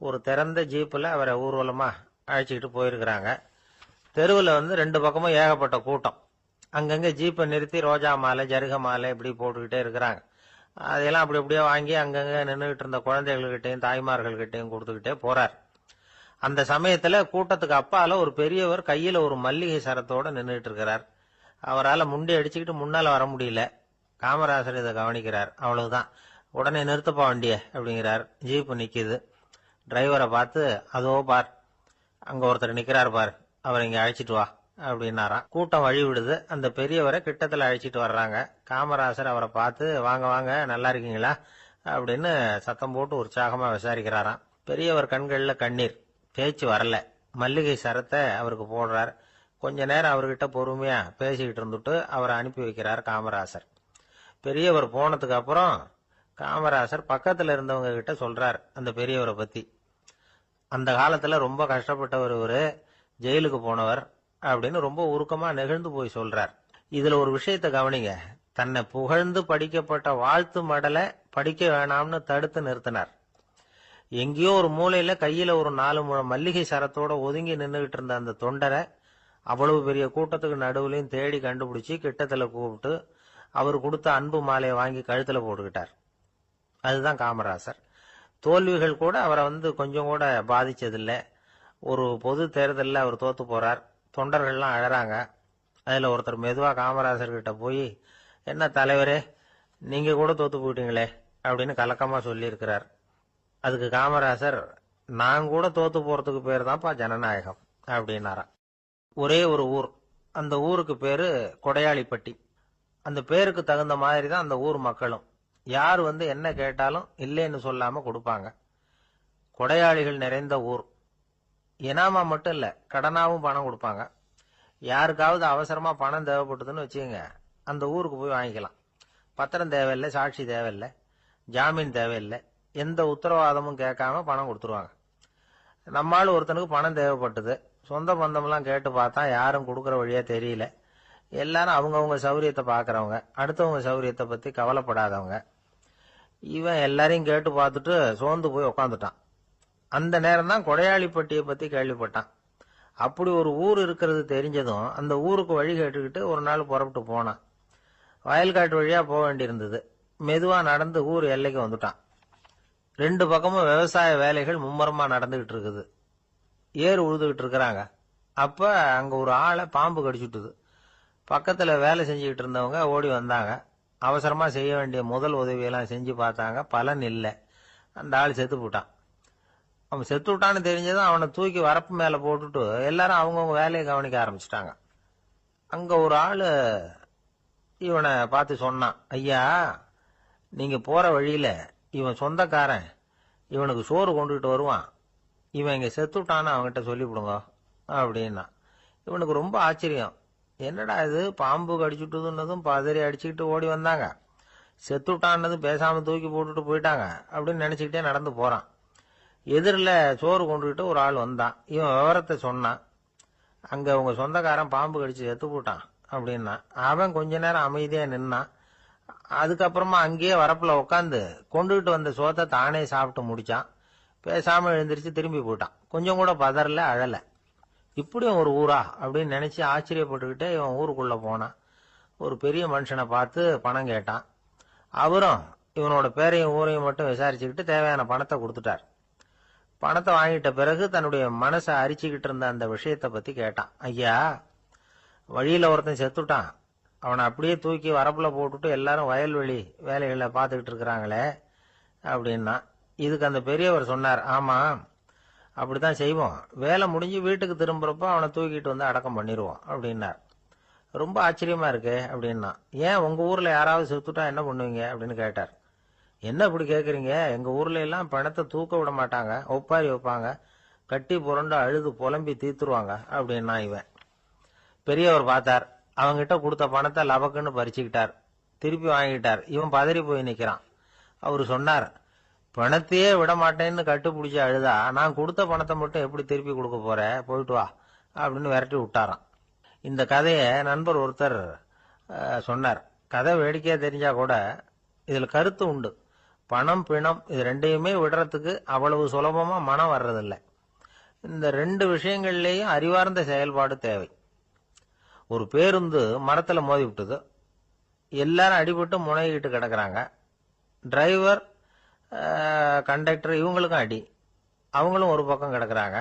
ஒரு திறந்த ஜீப்ல அவரை ஊர்வலமா அழைச்சிக்கிட்டு போயிருக்கிறாங்க. தெருவில் 2 பக்கமும் ஏகப்பட்ட கூட்டம். அங்கங்க ஜீப்பை நிறுத்தி ரோஜா மாலை, ஜருக மாலை இப்படி போட்டுக்கிட்டே இருக்கிறாங்க. அதையெல்லாம் அப்படி அப்படியே வாங்கி அங்கங்க நின்றுகிட்டு இருந்த குழந்தைகள்கிட்டையும் தாய்மார்கள்கிட்டையும் கொடுத்துக்கிட்டே போறார். அந்த சமயத்துல கூட்டத்துக்கு அப்பால ஒரு பெரியவர் கையில ஒரு மல்லிகை சரத்தோட நின்றுட்டு இருக்கிறார். அவரால் முண்டி அடிச்சுக்கிட்டு முன்னால வர முடியல. காமராசர் இதை கவனிக்கிறார். அவ்வளவுதான், உடனே நிறுத்தப்பா வண்டிய அப்படிங்கிறார். ஜீப்பு நிக்குது. டிரைவரை பார்த்து, அதோ பார், அங்க ஒருத்தர் நிக்கிறார் பார், அவர் இங்க அழைச்சிட்டு வா அப்படின்னாராம். கூட்டம் வழி விடுது. அந்த பெரியவரை கிட்டத்துல அழைச்சிட்டு வர்றாங்க. காமராசர் அவரை பார்த்து, வாங்க வாங்க, நல்லா இருக்கீங்களா அப்படின்னு சத்தம் போட்டு உற்சாகமா விசாரிக்கிறாராம். பெரியவர் கண்கள்ல கண்ணீர். பேச்சு வரல. மல்லிகை சரத்தை அவருக்கு போடுறார். கொஞ்ச நேரம் அவர்கிட்ட பொறுமையா பேசிக்கிட்டு இருந்துட்டு அவரை அனுப்பி வைக்கிறார் காமராசர். பெரியவர் போனதுக்கு அப்புறம் காமராசர் பக்கத்துல இருந்தவங்க கிட்ட சொல்றார் அந்த பெரியவரை பத்தி. அந்த காலத்துல ரொம்ப கஷ்டப்பட்டவர் இவரு, ஜெயிலுக்கு போனவர் அப்படின்னு ரொம்ப உருக்கமா நெகிழ்ந்து போய் சொல்றார். இதுல ஒரு விஷயத்த கவனிங்க. தன்னை புகழ்ந்து படிக்கப்பட்ட வாழ்த்து மடலை படிக்க வேணாம்னு தடுத்து நிறுத்தினார். எங்கேயோ ஒரு மூலையில கையில ஒரு 4 முழம் மல்லிகை சரத்தோட ஒதுங்கி நின்றுகிட்டு இருந்த அந்த தொண்டரை அவ்வளவு பெரிய கூட்டத்துக்கு நடுவுலையும் தேடி கண்டுபிடிச்சி கிட்டத்துல கூப்பிட்டு அவர் கொடுத்த அன்பு மாலையை வாங்கி கழுத்துல போட்டுக்கிட்டார். அதுதான் காமராசர். தோல்விகள் கூட அவரை கொஞ்சம் கூட பாதிச்சதில்லை. ஒரு பொது தேர்தலில் அவர் தோத்து போறார். தொண்டர்கள்லாம் அழறாங்க. அதுல ஒருத்தர் மெதுவா காமராசர் கிட்ட போய், என்ன தலைவரே, நீங்க கூட தோத்து போயிட்டீங்களே அப்படின்னு கலக்கமா சொல்லி இருக்கிறார். அதுக்கு காமராசர், நான் கூட தோத்து போறதுக்கு பேர் தான்ப்பா ஜனநாயகம் அப்படின்னாராம். ஒரே ஒரு ஊர், அந்த ஊருக்கு பேரு கொடையாளிப்பட்டி. அந்த பேருக்கு தகுந்த மாதிரி தான் அந்த ஊர் மக்களும். யார் என்ன கேட்டாலும் இல்லைன்னு சொல்லாம கொடுப்பாங்க. கொடையாளிகள் நிறைந்த ஊர். இனாமா மட்டும் இல்ல, கடனாவும் பணம் கொடுப்பாங்க. யாருக்காவது அவசரமா பணம் தேவைப்பட்டதுன்னு வச்சுக்கோங்க, அந்த ஊருக்கு போய் வாங்கிக்கலாம். பத்திரம் தேவையில்லை, சாட்சி தேவையில்லை, ஜாமீன் தேவையில்லை, எந்த உத்தரவாதமும் கேட்காம பணம் கொடுத்துருவாங்க. நம்மால் ஒருத்தனுக்கு பணம் தேவைப்பட்டது. சொந்த பந்தம்லாம் கேட்டு பார்த்தா யாரும் கொடுக்கற வழியா தெரியல. எல்லாரும் அவங்கவுங்க சௌரியத்தை பாக்குறவங்க, அடுத்தவங்க சௌரியத்தை பத்தி கவலைப்படாதவங்க. இவன் எல்லாரையும் கேட்டு பார்த்துட்டு சோர்ந்து போய் உக்காந்துட்டான். அந்த நேரம் தான் கொடையாளிப்பட்டியை பத்தி கேள்விப்பட்டான். அப்படி ஒரு ஊர் இருக்கிறது தெரிஞ்சதும் அந்த ஊருக்கு வழி கேட்டுக்கிட்டு ஒரு நாள் புறப்பட்டு போனான். வயல்காட்டு வழியா போக வேண்டியிருந்தது. மெதுவா நடந்து ஊர் எல்லைக்கு வந்துட்டான். 2 பக்கமும் விவசாய வேலைகள் மும்முரமா நடந்துகிட்டு இருக்குது. ஏறு உழுதுகிட்டு இருக்கிறாங்க. அப்ப அங்க ஒரு ஆளை பாம்பு கடிச்சுட்டுது. பக்கத்துல வேலை செஞ்சுக்கிட்டு இருந்தவங்க ஓடி வந்தாங்க. அவசரமா செய்ய வேண்டிய முதல் உதவியெல்லாம் செஞ்சு பார்த்தாங்க. பலன் இல்லை. அந்த ஆள் செத்து போட்டான். அவன் செத்து விட்டான்னு தெரிஞ்சதும் அவனை தூக்கி வரப்பு மேல போட்டுட்டு எல்லாரும் அவங்கவுங்க வேலையை கவனிக்க ஆரம்பிச்சிட்டாங்க. அங்க ஒரு ஆளு இவனை பார்த்து சொன்னான், ஐயா, நீங்க போற வழியில இவன் சொந்தக்காரன், இவனுக்கு சோறு கொண்டுகிட்டு வருவான், இவன் இங்க செத்துட்டான்னு அவன்கிட்ட சொல்லிவிடுங்க அப்படின்னா. இவனுக்கு ரொம்ப ஆச்சரியம். என்னடா இது, பாம்பு கடிச்சுட்டுதுன்னதும் பதறி அடிச்சுக்கிட்டு ஓடி வந்தாங்க, செத்துட்டான்னதும் பேசாம தூக்கி போட்டுட்டு போயிட்டாங்க அப்படின்னு நினைச்சுக்கிட்டே நடந்து போறான். எதிரில் சோறு கொண்டுகிட்டு ஒரு ஆள் வந்தான். இவன் விவரத்தை சொன்னான். அங்க உங்க சொந்தக்காரன் பாம்பு கடிச்சு செத்து போட்டான் அப்படின்னா. அவன் கொஞ்ச நேரம் அமைதியா நின்னான். அதுக்கப்புறமா அங்கேயே வரப்புல உட்காந்து கொண்டுகிட்டு வந்த சோத்தை தானே சாப்பிட்டு முடிச்சான். பேசாம எழுந்திரிச்சு திரும்பி போயிட்டான். கொஞ்சம் கூட பதறல, அழல. இப்படியும் ஒரு ஊரா அப்படின்னு நினைச்சு ஆச்சரியப்பட்டுக்கிட்டே இவன் ஊருக்குள்ள போனான். ஒரு பெரிய மனுஷனை பார்த்து பணம் கேட்டான். அவரும் இவனோட பேரையும் ஊரையும் மட்டும் விசாரிச்சுக்கிட்டு தேவையான பணத்தை கொடுத்துட்டார். பணத்தை வாங்கிட்ட பிறகு தன்னுடைய மனசை அரிச்சுக்கிட்டு இருந்த அந்த விஷயத்தை பத்தி கேட்டான். ஐயா, வழியில ஒருத்தன் செத்துட்டான், அவனை அப்படியே தூக்கி வரப்புல போட்டுட்டு எல்லாரும் வயல்வெளி வேலைகளை பார்த்துக்கிட்டு இருக்கிறாங்களே அப்படின்னா. இதுக்கு அந்த பெரியவர் சொன்னார், ஆமா, அப்படித்தான் செய்வோம். வேலை முடிஞ்சு வீட்டுக்கு திரும்புறப்ப அவனை தூக்கிட்டு அடக்கம் பண்ணிடுவோம் அப்படின்னார். ரொம்ப ஆச்சரியமா இருக்கு அப்படின்னா. ஏன் உங்க ஊர்ல யாராவது செத்துட்டா என்ன பண்ணுவீங்க அப்படின்னு கேட்டார். என்ன இப்படி கேக்குறீங்க, எங்க ஊர்ல எல்லாம் பணத்தை தூக்க விட மாட்டாங்க, ஒப்பாரி வைப்பாங்க, கட்டி புரண்டு அழுது புலம்பி தீத்துருவாங்க அப்படின்னா. இவன் பெரியவர் பார்த்தார். அவங்கிட்ட கொடுத்த பணத்தை லபக்குன்னு பறிச்சுக்கிட்டார். திருப்பி வாங்கிட்டார். இவன் பதறி போய் நிக்கிறான். அவரு சொன்னார், பணத்தையே விட மாட்டேன்னு கட்டுப்பிடிச்சு அழுதா நான் கொடுத்த பணத்தை மட்டும் எப்படி திருப்பி கொடுக்க போற, போயிட்டு வா அப்படின்னு விரட்டி விட்டாராம். இந்த கதையை நண்பர் ஒருத்தர் சொன்னார். கதை வேடிக்கையா தெரிஞ்சா கூட இதுல கருத்து உண்டு. பணம் பிணம் இது ரெண்டையுமே விடுறதுக்கு அவ்வளவு சுலபமா மனம் வர்றதில்லை. இந்த 2 விஷயங்கள்லயும் அறிவார்ந்த செயல்பாடு தேவை. ஒரு பேருந்து மரத்துல மோதி விட்டது. எல்லாரும் அடிபட்டு முனைகிட்டு கிடக்குறாங்க. டிரைவர், கண்டக்டர் இவங்களுக்கும் அடி. அவங்களும் ஒரு பக்கம் கிடக்குறாங்க.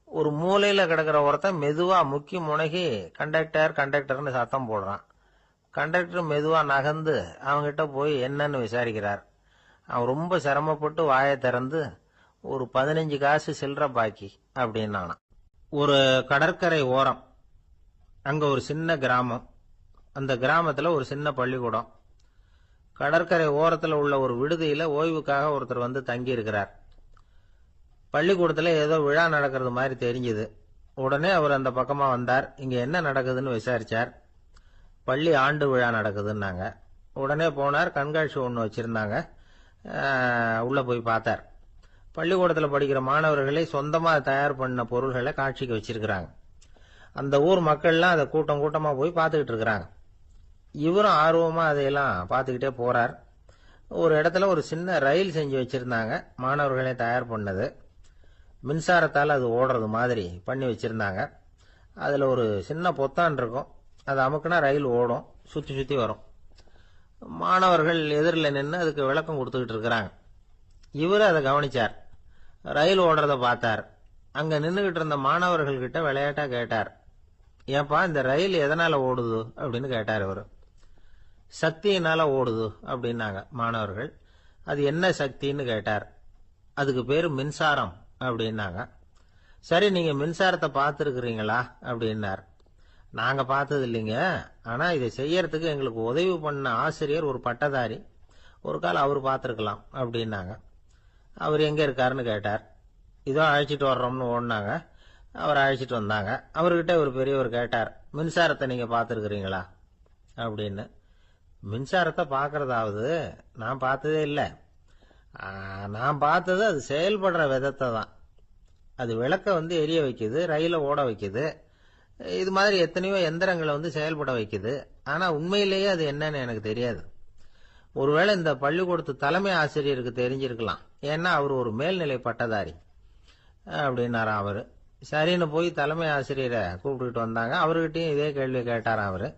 ஒரு மூலையில கிடக்கிற ஒருத்தன் மெதுவா முக்கி முனகி கண்டக்டர்னு சத்தம் போடுறான். கண்டக்டர் மெதுவா நகர்ந்து அவங்கிட்ட போய் என்னன்னு விசாரிக்கிறார். அவன் ரொம்ப சிரமப்பட்டு வாயை திறந்து ஒரு 15 காசு சில்லற பாக்கி அப்படின்னானா. ஒரு கடற்கரை ஓரம், அங்க ஒரு சின்ன கிராமம். அந்த கிராமத்துல ஒரு சின்ன பள்ளிக்கூடம். கடற்கரை ஓரத்துல உள்ள ஒரு விடுதியில ஓய்வுக்காக ஒருத்தர் தங்கி இருக்கிறார். பள்ளிக்கூடத்துல ஏதோ விழா நடக்கிறது மாதிரி தெரிஞ்சது. உடனே அவர் அந்த பக்கமா வந்தார். இங்க என்ன நடக்குதுன்னு விசாரிச்சார். பள்ளி ஆண்டு விழா நடக்குதுன்னாங்க. உடனே போனார். கண்காட்சி ஒன்று வச்சிருந்தாங்க. உள்ள போய் பார்த்தார். பள்ளிக்கூடத்தில் படிக்கிற மாணவர்களை சொந்தமா தயார் பண்ண பொருள்களை காட்சிக்கு வச்சிருக்கிறாங்க. அந்த ஊர் மக்கள்லாம் அதை கூட்டம் கூட்டமா போய் பார்த்துக்கிட்டு இருக்கிறாங்க. இவரும் ஆர்வமா அதையெல்லாம் பார்த்துக்கிட்டே போறார். ஒரு இடத்துல ஒரு சின்ன ரயில் செஞ்சு வச்சிருந்தாங்க. மாணவர்களே தயார் பண்ணது. மின்சாரத்தால் அது ஓடுறது மாதிரி பண்ணி வச்சிருந்தாங்க. அதுல ஒரு சின்ன பொத்தான் இருக்கும். அது அமுக்குனா ரயில் ஓடும், சுத்தி சுத்தி வரும். மாணவர்கள் எதிரில் நின்று அதுக்கு விளக்கம் கொடுத்துக்கிட்டு இருக்கிறாங்க. இவரு அதை கவனிச்சார். ரயில் ஓடுறத பார்த்தார். அங்க நின்றுகிட்டு இருந்த மாணவர்கள் கிட்ட விளையாட்டா கேட்டார், ஏன்பா இந்த ரயில் எதனால ஓடுது அப்படின்னு கேட்டார் இவரு. சக்தியினால ஓடுது அப்படின்னாங்க மாணவர்கள். அது என்ன சக்தின்னு கேட்டார். அதுக்கு பேரு மின்சாரம் அப்படின்னாங்க. சரி, நீங்க மின்சாரத்தை பார்த்துருக்கிறீங்களா அப்படின்னார். நாங்க பார்த்தது இல்லைங்க, ஆனா இதை செய்யறதுக்கு எங்களுக்கு உதவி பண்ண ஆசிரியர் ஒரு பட்டதாரி, ஒரு கால் அவர் பார்த்துருக்கலாம் அப்படின்னாங்க. அவர் எங்க இருக்காருன்னு கேட்டார். இதோ அழைச்சிட்டு வர்றோம்னு ஓடினாங்க. அவர் அழைச்சிட்டு வந்தாங்க. அவர்கிட்ட ஒரு பெரியவர் கேட்டார், மின்சாரத்தை நீங்க பார்த்துருக்கிறீங்களா அப்படின்னு. மின்சாரத்தை பார்க்கறதாவது நான் பார்த்ததே இல்லை. நான் பார்த்தது அது செயல்படுற விதத்தை தான். அது விளக்க எரிய வைக்குது, ரயில ஓட வைக்குது, இது மாதிரி எத்தனையோ எந்திரங்களை செயல்பட வைக்குது. ஆனா உண்மையிலேயே அது என்னன்னு எனக்கு தெரியாது. ஒருவேளை இந்த பள்ளிக்கூடத்து தலைமை ஆசிரியருக்கு தெரிஞ்சிருக்கலாம், ஏன்னா அவர் ஒரு மேல்நிலை பட்டதாரி அப்படின்னாராம் அவரு. சரின்னு போய் தலைமை ஆசிரியரை கூப்பிட்டுக்கிட்டு வந்தாங்க. அவர்கிட்டயும் இதே கேள்வி கேட்டாராம் அவரு.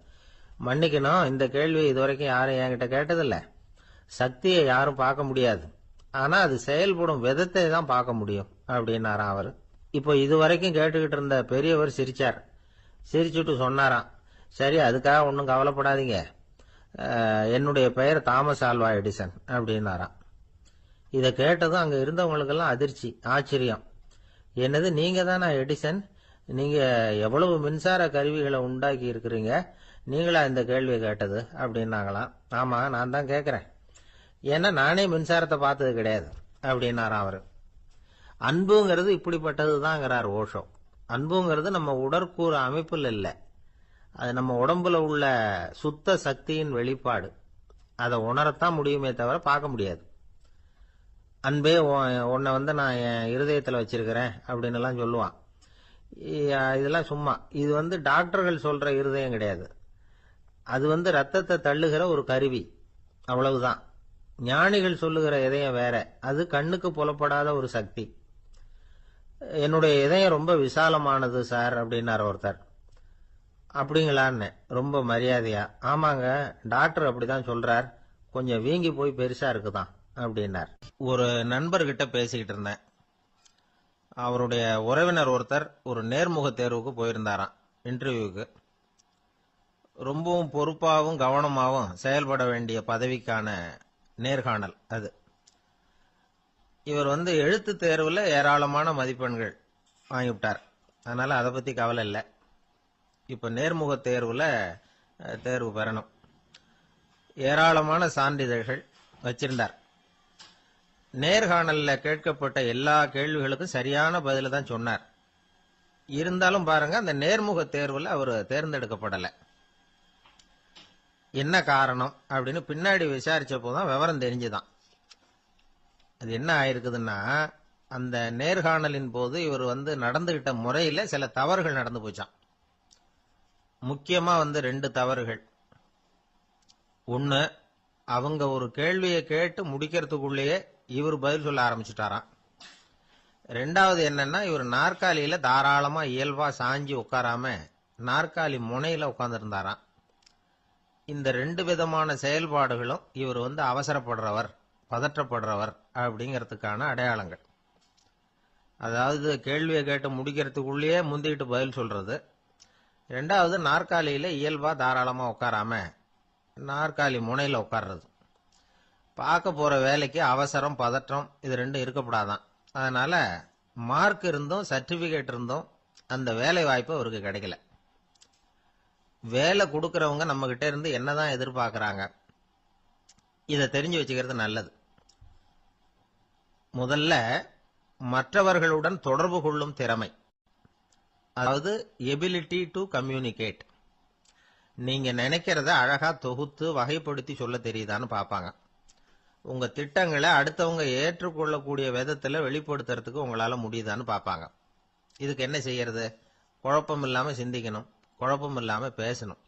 மன்னிக்கணும், இந்த கேள்வி இதுவரைக்கும் யாரும் என்கிட்ட கேட்டதில்ல. சக்தியை யாரும் பார்க்க முடியாது, ஆனா அது செயல்படும் விதத்தை தான் பார்க்க முடியும் அப்படின்னாராம் அவரு. இப்போ இதுவரைக்கும் கேட்டுக்கிட்டு இருந்த பெரியவர் சிரிச்சார். சிரிச்சுட்டு சொன்னாராம், சரி அதுக்காக ஒன்றும் கவலைப்படாதீங்க, என்னுடைய பெயர் தாமஸ் ஆல்வா எடிசன் அப்படின்னாராம். இதை கேட்டதும் அங்க இருந்தவங்களுக்கெல்லாம் அதிர்ச்சி, ஆச்சரியம். என்னது, நீங்க தானா எடிசன்? நீங்க எவ்வளவு மின்சார கருவிகளை உண்டாக்கி இருக்கிறீங்க, நீங்களா இந்த கேள்வியை கேட்டது அப்படின்னாங்களாம். ஆமா, நான் தான் கேட்கிறேன், ஏன்னா நானே மின்சாரத்தை பார்த்தது கிடையாது அப்படின்னாராம் அவரு. அன்புங்கிறது இப்படிப்பட்டதுதாங்கிறார் ஓஷோ. அன்புங்கிறது நம்ம உடற்கூறு அமைப்பில் இல்லை, அது நம்ம உடம்புல உள்ள சுத்த சக்தியின் வெளிப்பாடு. அதை உணரத்தான் முடியுமே தவிர பார்க்க முடியாது. அன்பே உன்னை நான் என் இருதயத்தில் வச்சிருக்கிறேன் அப்படின்னு எல்லாம் சொல்லுவான். இதெல்லாம் சும்மா. இது டாக்டர்கள் சொல்ற இருதயம் கிடையாது. அது ரத்தத்தை தள்ளுகிற ஒரு கருவி, அவ்வளவுதான். ஞானிகள் சொல்லுகிற இதயம் வேற, அது கண்ணுக்கு புலப்படாத ஒரு சக்தி. என்னுடைய இதயம் ரொம்ப விசாலமானது சார் அப்படின்னார் ஒருத்தர். அப்படிங்களான்னு ரொம்ப மரியாதையா, ஆமாங்க டாக்டர் அப்படிதான் சொல்றார், கொஞ்சம் வீங்கி போய் பெருசா இருக்குதான் அப்படின்னார். ஒரு நண்பர்கிட்ட பேசிக்கிட்டு இருந்தேன். அவருடைய உறவினர் ஒருத்தர் ஒரு நேர்முக தேர்வுக்கு போயிருந்தாராம், இன்டர்வியூக்கு. ரொம்பவும் பொறுப்பாகவும் கவனமாகவும் செயல்பட வேண்டிய பதவிக்கான நேர்காணல் அது. இவர் எழுத்து தேர்வுல ஏராளமான மதிப்பெண்கள் வாங்கிவிட்டார், அதனால அதை பத்தி கவலை இல்லை. இப்ப நேர்முக தேர்வுல தேர்வு பெறணும். ஏராளமான சான்றிதழ்கள் வச்சிருந்தார். நேர்காணல்ல கேட்கப்பட்ட எல்லா கேள்விகளுக்கும் சரியான பதில தான் சொன்னார். இருந்தாலும் பாருங்க, அந்த நேர்முக தேர்வுல அவர் தேர்ந்தெடுக்கப்படல. என்ன காரணம் அப்படின்னு பின்னாடி விசாரிச்ச போதான் விவரம் தெரிஞ்சுதான். அது என்ன ஆயிருக்குதுன்னா, அந்த நேர்காணலின் போது இவர் நடந்துகிட்ட முறையில சில தவறுகள் நடந்து போச்சான். முக்கியமா 2 தவறுகள். ஒண்ணு, அவங்க ஒரு கேள்வியை கேட்டு முடிக்கிறதுக்குள்ளேயே இவர் பதில் சொல்ல ஆரம்பிச்சுட்டாராம். ரெண்டாவது என்னன்னா, இவர் நாற்காலியில தாராளமா இயல்பா சாஞ்சி உட்காராம நாற்காலி முனையில உட்கார்ந்து இருந்தாராம். இந்த 2 விதமான செயல்பாடுகளும் இவர் அவசரப்படுறவர், பதற்றப்படுறவர் அப்படிங்கிறதுக்கான அடையாளங்கள். அதாவது கேள்வியை கேட்டு முடிக்கிறதுக்குள்ளேயே முந்திக்கிட்டு பதில் சொல்றது. ரெண்டாவது, நாற்காலியில இயல்பா தாராளமா உட்காராம நாற்காலி முனையில உட்கார்றது. பார்க்க போற வேலைக்கு அவசரம், பதற்றம் இது 2 இருக்கப்படாதான். அதனால மார்க் இருந்தும் சர்டிபிகேட் இருந்தும் அந்த வேலை வாய்ப்பு அவருக்கு கிடைக்கல. வேலை கொடுக்கறவங்க நம்ம கிட்ட இருந்து என்னதான் எதிர்பார்க்கறாங்க, இதை தெரிஞ்சு வச்சுக்கிறது நல்லது. முதல்ல, மற்றவர்களுடன் தொடர்பு கொள்ளும் திறமை, அதாவது எபிலிட்டி டு கம்யூனிகேட். நீங்க நினைக்கிறத அழகா தொகுத்து வகைப்படுத்தி சொல்ல தெரியுதான்னு பார்ப்பாங்க. உங்க திட்டங்களை அடுத்தவங்க ஏற்றுக்கொள்ளக்கூடிய விதத்துல வெளிப்படுத்துறதுக்கு உங்களால முடியுதான்னு பார்ப்பாங்க. இதுக்கு என்ன செய்யறது? குழப்பம் இல்லாம சிந்திக்கணும், குழப்பம் இல்லாம பேசணும்.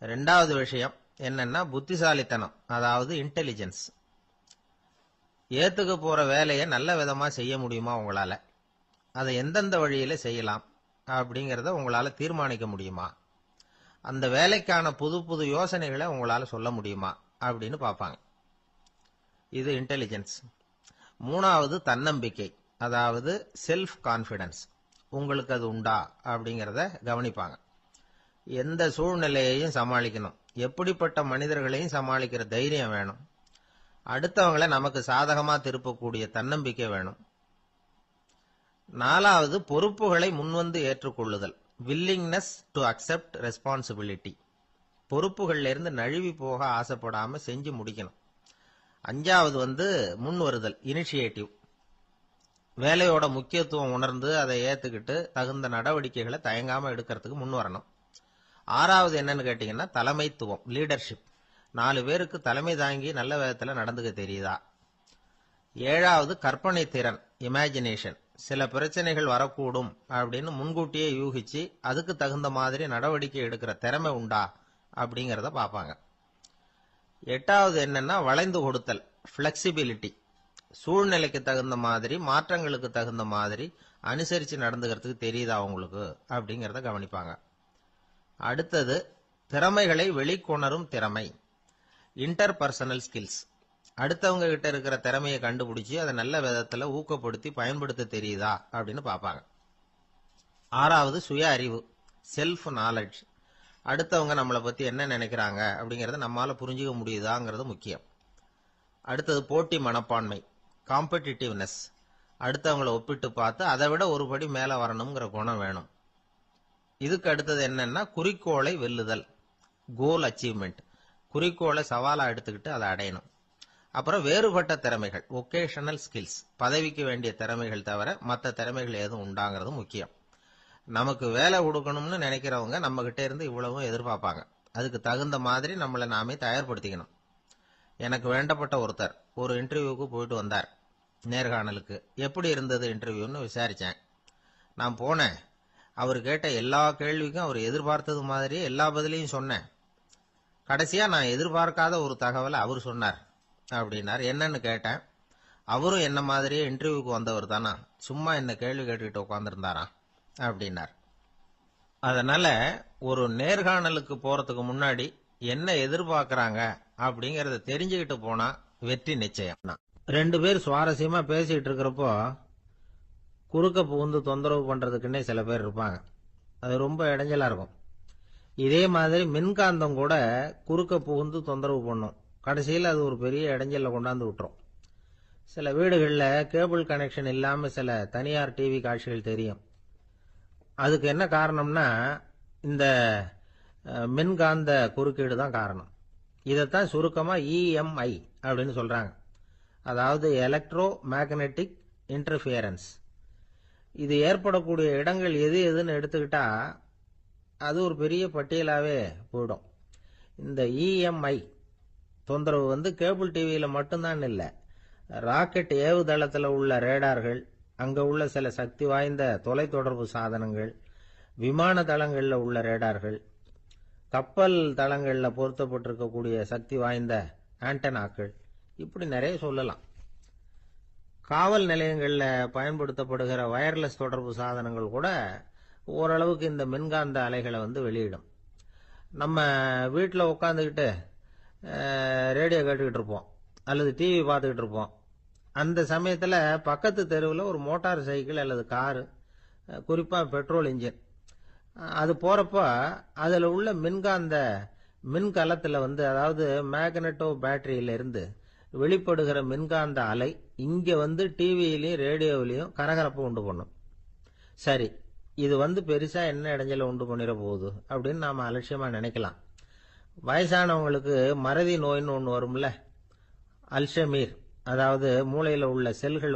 ரெண்டாவது விஷயம் என்னன்னா புத்திசாலித்தனம், அதாவது இன்டெலிஜென்ஸ். ஏத்துக்க போற வேலையை நல்ல விதமா செய்ய முடியுமா உங்களால, அதை எந்தெந்த வழியில செய்யலாம் அப்படிங்கறத உங்களால தீர்மானிக்க முடியுமா, அந்த வேலைக்கான புது புது யோசனைகளை உங்களால சொல்ல முடியுமா அப்படின்னு பார்ப்பாங்க. இது இன்டெலிஜென்ஸ். மூணாவது தன்னம்பிக்கை, அதாவது செல்ஃப் கான்பிடன்ஸ். உங்களுக்கு அது உண்டா அப்படிங்கறத கவனிப்பாங்க. எந்த சூழ்நிலையையும் சமாளிக்கணும், எப்படிப்பட்ட மனிதர்களையும் சமாளிக்கிற தைரியம் வேணும், அடுத்தவங்களை நமக்கு சாதகமா திருப்பக்கூடிய தன்னம்பிக்கை வேணும். நாலாவது பொறுப்புகளை முன்வந்து ஏற்றுக்கொள்ளுதல், வில்லிங்னஸ் டு அக்செப்ட் ரெஸ்பான்சிபிலிட்டி. பொறுப்புகள்ல இருந்து நழுவி போக ஆசைப்படாம செஞ்சு முடிக்கணும். அஞ்சாவது முன் வருதல், இனிஷியேட்டிவ். வேலையோட முக்கியத்துவம் உணர்ந்து அதை ஏத்துக்கிட்டு தகுந்த நடவடிக்கைகளை தயங்காம எடுக்கிறதுக்கு முன் வரணும். ஆறாவது என்னன்னு கேட்டீங்கன்னா தலைமைத்துவம், லீடர்ஷிப். 4 பேருக்கு தலைமை தாங்கி நல்ல விதத்துல நடந்துக்க தெரியுதா. ஏழாவது கற்பனை திறன், இமேஜினேஷன். சில பிரச்சனைகள் வரக்கூடும் அப்படின்னு முன்கூட்டியே யூகிச்சு அதுக்கு தகுந்த மாதிரி நடவடிக்கை எடுக்கிற திறமை உண்டா அப்படிங்கறத பார்ப்பாங்க. எட்டாவது என்னன்னா வளைந்து கொடுத்தல், பிளெக்சிபிலிட்டி. சூழ்நிலைக்கு தகுந்த மாதிரி, மாற்றங்களுக்கு தகுந்த மாதிரி அனுசரிச்சு நடந்துக்கிறதுக்கு தெரியுதா உங்களுக்கு அப்படிங்கறத கவனிப்பாங்க. அடுத்தது திறமைகளை வெளிக்கொணரும் திறமை, இன்டர்பர்சனல் ஸ்கில்ஸ். அடுத்தவங்க கிட்ட இருக்கிற திறமையை கண்டுபிடிச்சு அதை நல்ல விதத்துல ஊக்கப்படுத்தி பயன்படுத்த தெரியுதா அப்படின்னு பார்ப்பாங்க. ஆறாவது சுய அறிவு, செல்ஃப் நாலேஜ். அடுத்தவங்க நம்மளை பத்தி என்ன நினைக்கிறாங்க அப்படிங்கறத நம்மால புரிஞ்சுக்க முடியுதாங்கிறது முக்கியம். அடுத்தது போட்டி மனப்பான்மை, காம்படிட்டிவ்னஸ். அடுத்தவங்களை ஒப்பிட்டு பார்த்து அதை விட ஒரு படி மேல வரணுங்கிற குணம் வேணும். இதுக்கு அடுத்தது என்னன்னா குறிக்கோளை வெல்லுதல், கோல் அச்சீவ்மெண்ட். குறிக்கோளை சவாலா எடுத்துக்கிட்டு அதை அடையணும். அப்புறம் வேறுபட்ட திறமைகள், ஒகேஷனல் ஸ்கில்ஸ். பதவிக்கு வேண்டிய திறமைகள் தவிர மற்ற திறமைகள் ஏதும் உண்டாங்கிறது முக்கியம். நமக்கு வேலை கொடுக்கணும்னு நினைக்கிறவங்க நம்ம கிட்ட இருந்து இவ்வளவும் எதிர்பார்ப்பாங்க. அதுக்கு தகுந்த மாதிரி நம்மளை நாமே தயார்படுத்திக்கணும். எனக்கு வேண்டப்பட்ட ஒருத்தர் ஒரு இன்டர்வியூக்கு போயிட்டு வந்தார், நேர்காணலுக்கு. எப்படி இருந்தது இன்டர்வியூன்னு விசாரிச்சேன். நான் போனேன். அவர் கேட்ட எல்லா கேள்விக்கும் அவர் எதிர்பார்த்தது மாதிரி எல்லா பதிலையும் சொன்னேன். கடைசியா நான் எதிர்பார்க்காத ஒரு தகவலை அவர் சொன்னார் அப்படின்னார். என்னன்னு கேட்டேன். அவரும் என்ன மாதிரியே இன்டர்வியூக்கு வந்தவர் தானா, சும்மா என்ன கேள்வி கேட்டுக்கிட்டு உட்காந்துருந்தாராம் அப்படின்னார். அதனால ஒரு நேர்காணலுக்கு போறதுக்கு முன்னாடி என்ன எதிர்பார்க்கறாங்க அப்படிங்கறத தெரிஞ்சுக்கிட்டு போனா வெற்றி நிச்சயம். 2 பேர் சுவாரஸ்யமா பேசிட்டு இருக்கிறப்போ குறுக்க புகுந்து தொந்தரவு பண்றதுக்குன்னே சில பேர் இருப்பாங்க. அது ரொம்ப இடைஞ்சலா இருக்கும். இதே மாதிரி மின்காந்தம் கூட குறுக்க புகுந்து தொந்தரவு பண்ணும். கடைசியில் அது ஒரு பெரிய இடைஞ்சல கொண்டாந்து விட்டுரும். சில வீடுகளில் கேபிள் கனெக்ஷன் இல்லாம சில தனியார் டிவி காட்சிகள் தெரியும். அதுக்கு என்ன காரணம்னா இந்த மின்காந்த குறுக்கீடு தான் காரணம். இதைத்தான் சுருக்கமா இஎம்ஐ அப்படின்னு சொல்றாங்க. அதாவது எலக்ட்ரோ மேக்னெட்டிக் இன்டர்ஃபியரன்ஸ். இது ஏற்படக்கூடிய இடங்கள் எது எதுன்னு எடுத்துக்கிட்டா அது ஒரு பெரிய பட்டியலாவே போயிடும். இந்த இஎம்ஐ தொந்தரவு கேபிள் டிவியில மட்டும்தான் இல்லை, ராக்கெட் ஏவுதளத்தில் உள்ள ரேடார்கள், அங்க உள்ள சில சக்தி வாய்ந்த தொலைத்தொடர்பு சாதனங்கள், விமான தளங்கள்ல உள்ள ரேடார்கள், கப்பல் தளங்கள்ல பொருத்தப்பட்டிருக்கக்கூடிய சக்தி வாய்ந்த ஆண்டனாக்கள், இப்படி நிறைய சொல்லலாம். காவல் நிலையங்கள்ல பயன்படுத்தப்படுகிற வயர்லெஸ் தொடர்பு சாதனங்கள் கூட ஓரளவுக்கு இந்த மின்காந்த அலைகளை வெளியிடும். நம்ம வீட்டில் உட்காந்துக்கிட்டு ரேடியோ கேட்டுக்கிட்டு இருப்போம் அல்லது டிவி பார்த்துக்கிட்டு இருப்போம். அந்த சமயத்தில் பக்கத்து தெருவில் ஒரு மோட்டார் சைக்கிள் அல்லது காரு, குறிப்பாக பெட்ரோல் இன்ஜின், அது போறப்ப அதில் உள்ள மின்காந்த மின்கலத்தில் அதாவது மேக்னெட்டோ பேட்டரியில இருந்து வெளிப்படுகிற மின்காந்த அலை இங்க டிவியிலையும் ரேடியோவிலையும் கரகரப்பை உண்டு பண்ணும். சரி, இது பெருசா என்ன இடைஞ்சல உண்டு பண்ணிட போகுது அப்படின்னு நாம அலட்சியமா நினைக்கலாம். வயசானவங்களுக்கு மறதி நோயின்னு ஒன்று வரும்ல, அல்ஷமீர், அதாவது மூளையில உள்ள செல்கள்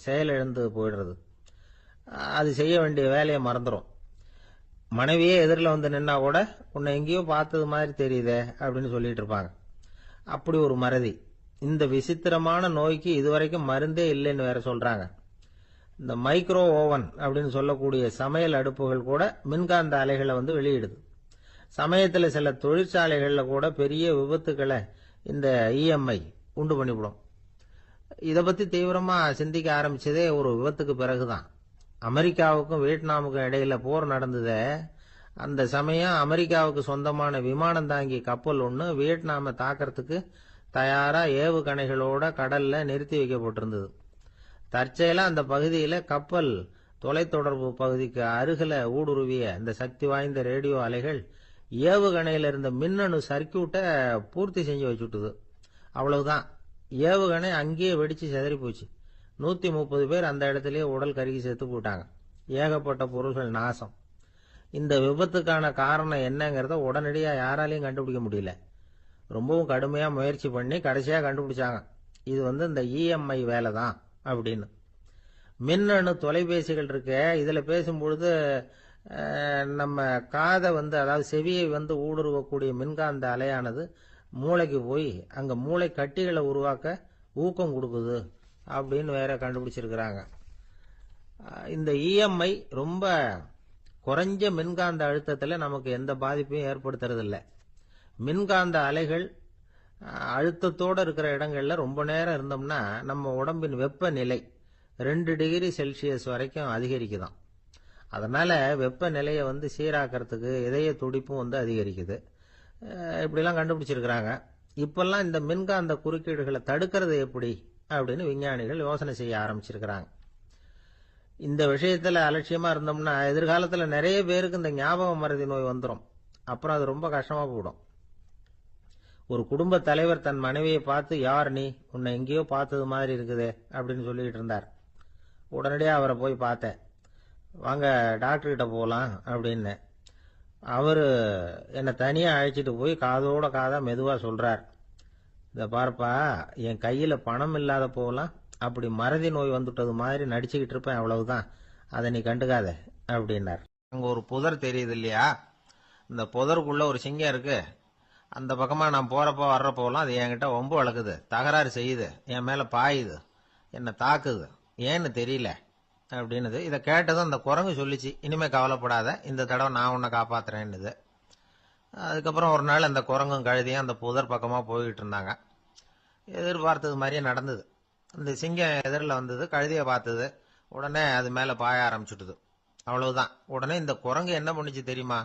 செயலிழந்து போயிடுறது. அது செய்ய வேண்டிய வேலையை மறந்துடும். மனைவியே எதிரில் நின்னா கூட உன்னை எங்கேயோ பார்த்தது மாதிரி தெரியுதே அப்படின்னு சொல்லிட்டு இருப்பாங்க. அப்படி ஒரு மறதி. இந்த விசித்திரமான நோய்க்கு இதுவரைக்கும் மருந்தே இல்லைன்னு வேற சொல்றாங்க. இந்த மைக்ரோ ஓவன் அப்படின்னு சொல்லக்கூடிய சமையல் அடுப்புகள் கூட மின்காந்த அலைகளை வெளியிடுது. சமயத்துல சில தொழிற்சாலைகள்ல கூட பெரிய விபத்துக்களை இந்த இஎம்ஐ உண்டு பண்ணிவிடும். இத பத்தி தீவிரமா சிந்திக்க ஆரம்பிச்சதே ஒரு விபத்துக்கு பிறகுதான். அமெரிக்காவுக்கும் வியட்நாமுக்கும் இடையில போர் நடந்ததே, அந்த சமயம் அமெரிக்காவுக்கு சொந்தமான விமானம் தாங்கி கப்பல் ஒண்ணு வியட்நாமை தாக்கறதுக்கு தயாரா ஏவுகணைகளோட கடல்ல நிறுத்தி வைக்கப்பட்டிருந்தது. தற்செயலா அந்த பகுதியில கப்பல் தொலைத்தொடர்பு பகுதிக்கு அருகில ஊடுருவிய இந்த சக்தி வாய்ந்த ரேடியோ அலைகள் ஏவுகணையில இருந்த மின்னணு சர்க்கியூட்டை பூர்த்தி செஞ்சு வச்சுட்டுது. அவ்வளவுதான், ஏவுகணை அங்கேயே வெடிச்சு சிதறி போச்சு. 130 பேர் அந்த இடத்திலேயே உடல் கருகி செத்து போட்டாங்க. ஏகப்பட்ட பொருள்கள் நாசம். இந்த விபத்துக்கான காரணம் என்னங்கிறத உடனடியா யாராலையும் கண்டுபிடிக்க முடியல. ரொம்பவும் கடுமையா முயற்சி பண்ணி கடைசியா கண்டுபிடிச்சாங்க, இது இந்த இஎம்ஐ வேலை தான் அப்படின்னு. மின்னணு தொலைபேசிகள் இருக்க, இதுல பேசும்பொழுது நம்ம காதை அதாவது செவியை ஊடுருவக்கூடிய மின்காந்த அலையானது மூளைக்கு போய் அங்க மூளை கட்டிகளை உருவாக்க ஊக்கம் கொடுக்குது அப்படின்னு வேற கண்டுபிடிச்சிருக்கிறாங்க. இந்த இஎம்ஐ ரொம்ப குறைஞ்ச மின்காந்த அழுத்தத்துல நமக்கு எந்த பாதிப்பையும் ஏற்படுத்துறதில்ல. மின்காந்த அலைகள் அழுத்தத்தோட இருக்கிற இடங்கள்ல ரொம்ப நேரம் இருந்தோம்னா நம்ம உடம்பின் வெப்பநிலை 2 டிகிரி செல்சியஸ் வரைக்கும் அதிகரிக்குதாம். அதனால வெப்பநிலையை சீராக்கிறதுக்கு இதய துடிப்பும் அதிகரிக்குது. இப்படிலாம் கண்டுபிடிச்சிருக்கிறாங்க. இப்பெல்லாம் இந்த மின்காந்த குறுக்கீடுகளை தடுக்கிறது எப்படி அப்படின்னு விஞ்ஞானிகள் யோசனை செய்ய ஆரம்பிச்சிருக்கிறாங்க. இந்த விஷயத்துல அலட்சியமா இருந்தோம்னா எதிர்காலத்துல நிறைய பேருக்கு இந்த ஞாபக மறதி நோய் வந்துடும். அப்புறம் அது ரொம்ப கஷ்டமா போயிடும். ஒரு குடும்ப தலைவர் தன் மனைவியை பார்த்து, யார் நீ, உன்னை எங்கேயோ பார்த்தது மாதிரி இருக்குதே அப்படின்னு சொல்லிட்டு இருந்தார். உடனடியாக அவரை போய் பார்த்தேன். வாங்க டாக்டர் கிட்ட போகலாம் அப்படின்னு. அவரு என்னை தனியா அழைச்சிட்டு போய் காதோட காதா மெதுவா சொல்றார், இத பார்ப்பா, என் கையில பணம் இல்லாத போகலாம், அப்படி மறதி நோய் வந்துட்டது மாதிரி நடிச்சுக்கிட்டு இருப்பேன், அவ்வளவுதான், அதை நீ கண்டுக்காத அப்படின்னார். அங்க ஒரு புதர் தெரியுது இல்லையா, இந்த புதருக்குள்ள ஒரு சிங்கம் இருக்கு. அந்த பக்கமா நான் போறப்போ வர்றப்போலாம் அது என்கிட்ட ஒம்பு வளர்க்குது, தகராறு செய்யுது, என் மேல பாயுது, என்னை தாக்குது, ஏன்னு தெரியல அப்படின்னுது. இதை கேட்டதும் அந்த குரங்கு சொல்லிச்சு, இனிமே கவலைப்படாத, இந்த தடவை நான் உன்னை காப்பாத்துறேன்னுது. அதுக்கப்புறம் ஒரு நாள் அந்த குரங்கும் கழுதியும் அந்த புதர் பக்கமா போய்கிட்டு இருந்தாங்க. எதிர்பார்த்தது மாதிரியே நடந்தது. இந்த சிங்கம் எதிரில் வந்தது, கழுதியை பார்த்தது, உடனே அது மேல பாய ஆரம்பிச்சுட்டுது. அவ்வளவுதான். உடனே இந்த குரங்கு என்ன பண்ணுச்சு தெரியுமா,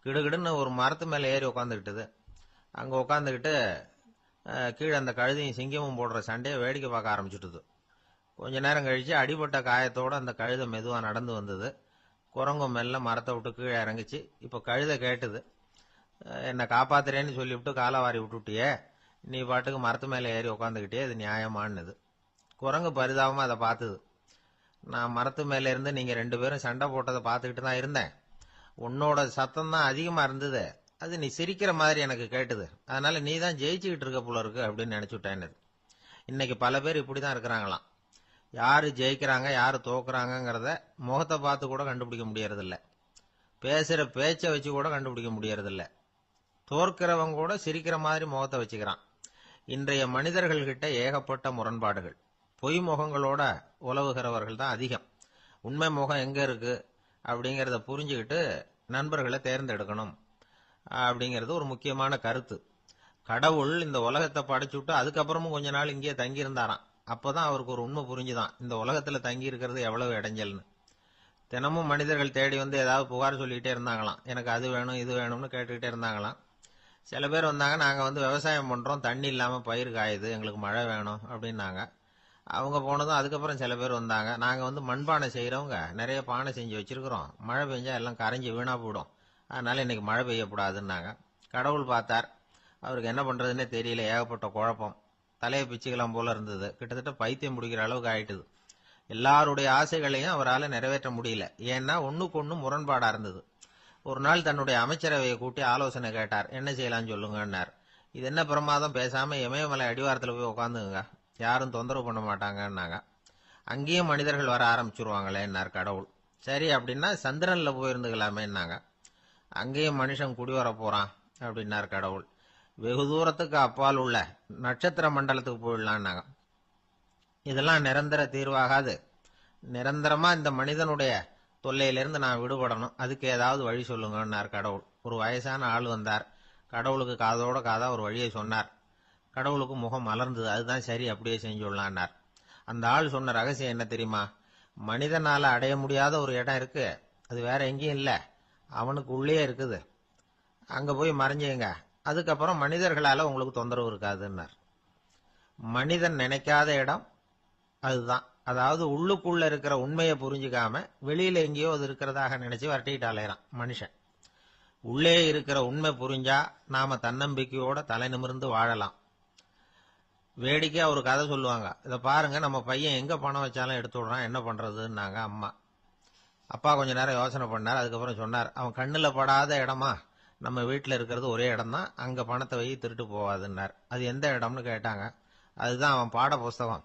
கிடுகிடுன்னு ஒரு மரத்து மேல ஏறி உட்காந்துக்கிட்டது. அங்க உட்காந்துக்கிட்டு கீழே அந்த கழுதியும் சிங்கமும் போடுற சண்டையை வேடிக்கை பார்க்க ஆரம்பிச்சுட்டுது. கொஞ்ச நேரம் கழிச்சு அடிபட்ட காயத்தோட அந்த கழுதை மெதுவா நடந்து வந்தது. குரங்கும் மெல்ல மரத்தை விட்டு கீழே இறங்குச்சு. இப்ப கழுதை கேட்டுது, என்னை காப்பாத்துறேன்னு சொல்லிவிட்டு காலை வாரி விட்டுட்டியே, நீ பாட்டுக்கு மரத்து மேல ஏறி உட்காந்துக்கிட்டே, இது நியாயமானது. குரங்கு பரிதாபமா அதை பார்த்தது. நான் மரத்து மேல இருந்து நீங்க 2 பேரும் சண்டை போட்டதை பார்த்துக்கிட்டு தான் இருந்தேன். உன்னோட சத்தம் தான் அதிகமா இருந்தது, அது நீ சிரிக்கிற மாதிரி எனக்கு கேட்டுது, அதனால நீ தான் ஜெயிச்சுக்கிட்டு இருக்க போல இருக்கு அப்படின்னு நினைச்சுட்டேன்னு. இன்னைக்கு பல பேர் இப்படிதான் இருக்கிறாங்களாம். யாரு ஜெயிக்கிறாங்க யாரு தோக்குறாங்கிறத முகத்தை பார்த்து கூட கண்டுபிடிக்க முடியறதில்ல. பேசுற பேச்சை வச்சு கூட கண்டுபிடிக்க முடியறதில்ல. தோற்கிறவங்க கூட சிரிக்கிற மாதிரி முகத்தை வச்சுக்கிறான். இன்றைய மனிதர்கள் கிட்ட ஏகப்பட்ட முரண்பாடுகள். பொய் முகங்களோட உலவுகிறவர்கள் தான் அதிகம். உண்மை முகம் எங்க இருக்கு அப்படிங்கறத புரிஞ்சுக்கிட்டு நண்பர்களை தேர்ந்தெடுக்கணும் அப்படிங்கிறது ஒரு முக்கியமான கருத்து. கடவுள் இந்த உலகத்தை படைச்சுட்டு அதுக்கப்புறமும் கொஞ்ச நாள் இங்கே தங்கி இருந்தாராம். அப்பதான் அவருக்கு ஒரு உண்மை புரிஞ்சுதான், இந்த உலகத்துல தங்கி இருக்கிறது எவ்வளவு இடைஞ்சல்னு. தினமும் மனிதர்கள் தேடி ஏதாவது புகார் சொல்லிக்கிட்டே இருந்தாங்களாம். எனக்கு அது வேணும் இது வேணும்னு கேட்டுக்கிட்டே இருந்தாங்களாம். சில பேர் வந்தாங்க, நாங்க விவசாயம் பண்றோம், தண்ணி இல்லாம பயிர் காயுது, எங்களுக்கு மழை வேணும் அப்படின்னாங்க. அவங்க போனதும் அதுக்கப்புறம் சில பேர் வந்தாங்க, நாங்க மண்பானை செய்யறவங்க, நிறைய பானை செஞ்சு வச்சிருக்கிறோம், மழை பெஞ்சா எல்லாம் கரைஞ்சி வீணா போயிடும், அதனால இன்னைக்கு மழை பெய்யக்கூடாதுன்னாங்க. கடவுள் பார்த்தார், அவருக்கு என்ன பண்றதுன்னே தெரியல, ஏகப்பட்ட குழப்பம், தலையை பிச்சுக்கலாம் போல இருந்தது, கிட்டத்தட்ட பைத்தியம் முடிக்கிற அளவுக்கு ஆயிட்டுது. எல்லாருடைய ஆசைகளையும் அவரால் நிறைவேற்ற முடியல, ஏன்னா ஒண்ணுக்கு ஒண்ணு முரண்பாடா இருந்தது. ஒரு நாள் தன்னுடைய அமைச்சரவையை கூட்டி ஆலோசனை கேட்டார், என்ன செய்யலாம்னு சொல்லுங்கன்னார். இது என்ன பிரமாதம், பேசாம இமயமலை அடிவாரத்துல போய் உட்காந்துங்க, யாரும் தொந்தரவு பண்ண மாட்டாங்கன்னாங்க. அங்கேயும் மனிதர்கள் வர ஆரம்பிச்சிருவாங்களேன்னார் கடவுள். சரி அப்படின்னா சந்திரன்ல போயிருந்துக்கலாமேன்னாங்க. அங்கேயும் மனுஷன் குடி வர போறான் அப்படின்னார் கடவுள். வெகு தூரத்துக்கு அப்பால் உள்ள நட்சத்திர மண்டலத்துக்கு போயிடலான்னாங்க. இதெல்லாம் நிரந்தர தீர்வாகாது, நிரந்தரமா இந்த மனிதனுடைய தொல்லையிலிருந்து நான் விடுபடணும், அதுக்கு ஏதாவது வழி சொல்லுங்கன்னார் கடவுள். ஒரு வயசான ஆள் வந்தார். கடவுளுக்கு காதோட காதா ஒரு வழியை சொன்னார். கடவுளுக்கு முகம் மலர்ந்தது. அதுதான் சரி, அப்படியே செஞ்சுடலான்னார். அந்த ஆள் சொன்ன ரகசியம் என்ன தெரியுமா? மனிதனால அடைய முடியாத ஒரு இடம் இருக்கு, அது வேற எங்கேயும் இல்ல, அவனுக்கு உள்ளே இருக்குது. அங்க போய் மறைஞ்சுங்க, அதுக்கப்புறம் மனிதர்களால உங்களுக்கு தொந்தரவு இருக்காதுன்னார். மனிதன் நினைக்காத இடம் அதுதான். அதாவது உள்ளுக்குள்ள இருக்கிற உண்மையை புரிஞ்சுக்காம வெளியில எங்கேயோ அது இருக்கிறதாக நினைச்சு வரட்டிக்கிட்டு அலையறான் மனுஷன். உள்ளே இருக்கிற உண்மை புரிஞ்சா நாம தன்னம்பிக்கையோட தலை நிமிர்ந்து வாழலாம். வேடிக்கையா ஒரு கதை சொல்லுவாங்க. இதை பாருங்க, நம்ம பையன் எங்க பணம் வச்சாலும் எடுத்து விடுறான், என்ன பண்றதுன்னாங்க அம்மா. அப்பா கொஞ்ச நேரம் யோசனை பண்ணார். அதுக்கப்புறம் சொன்னார், அவன் கண்ணுல படாத இடமா நம்ம வீட்டில் இருக்கிறது ஒரே இடம் தான், அங்க பணத்தை வை, திருட்டு போவாதுன்னார். அது எந்த இடம்னு கேட்டாங்க. அதுதான் அவன் பாட புஸ்தகம்,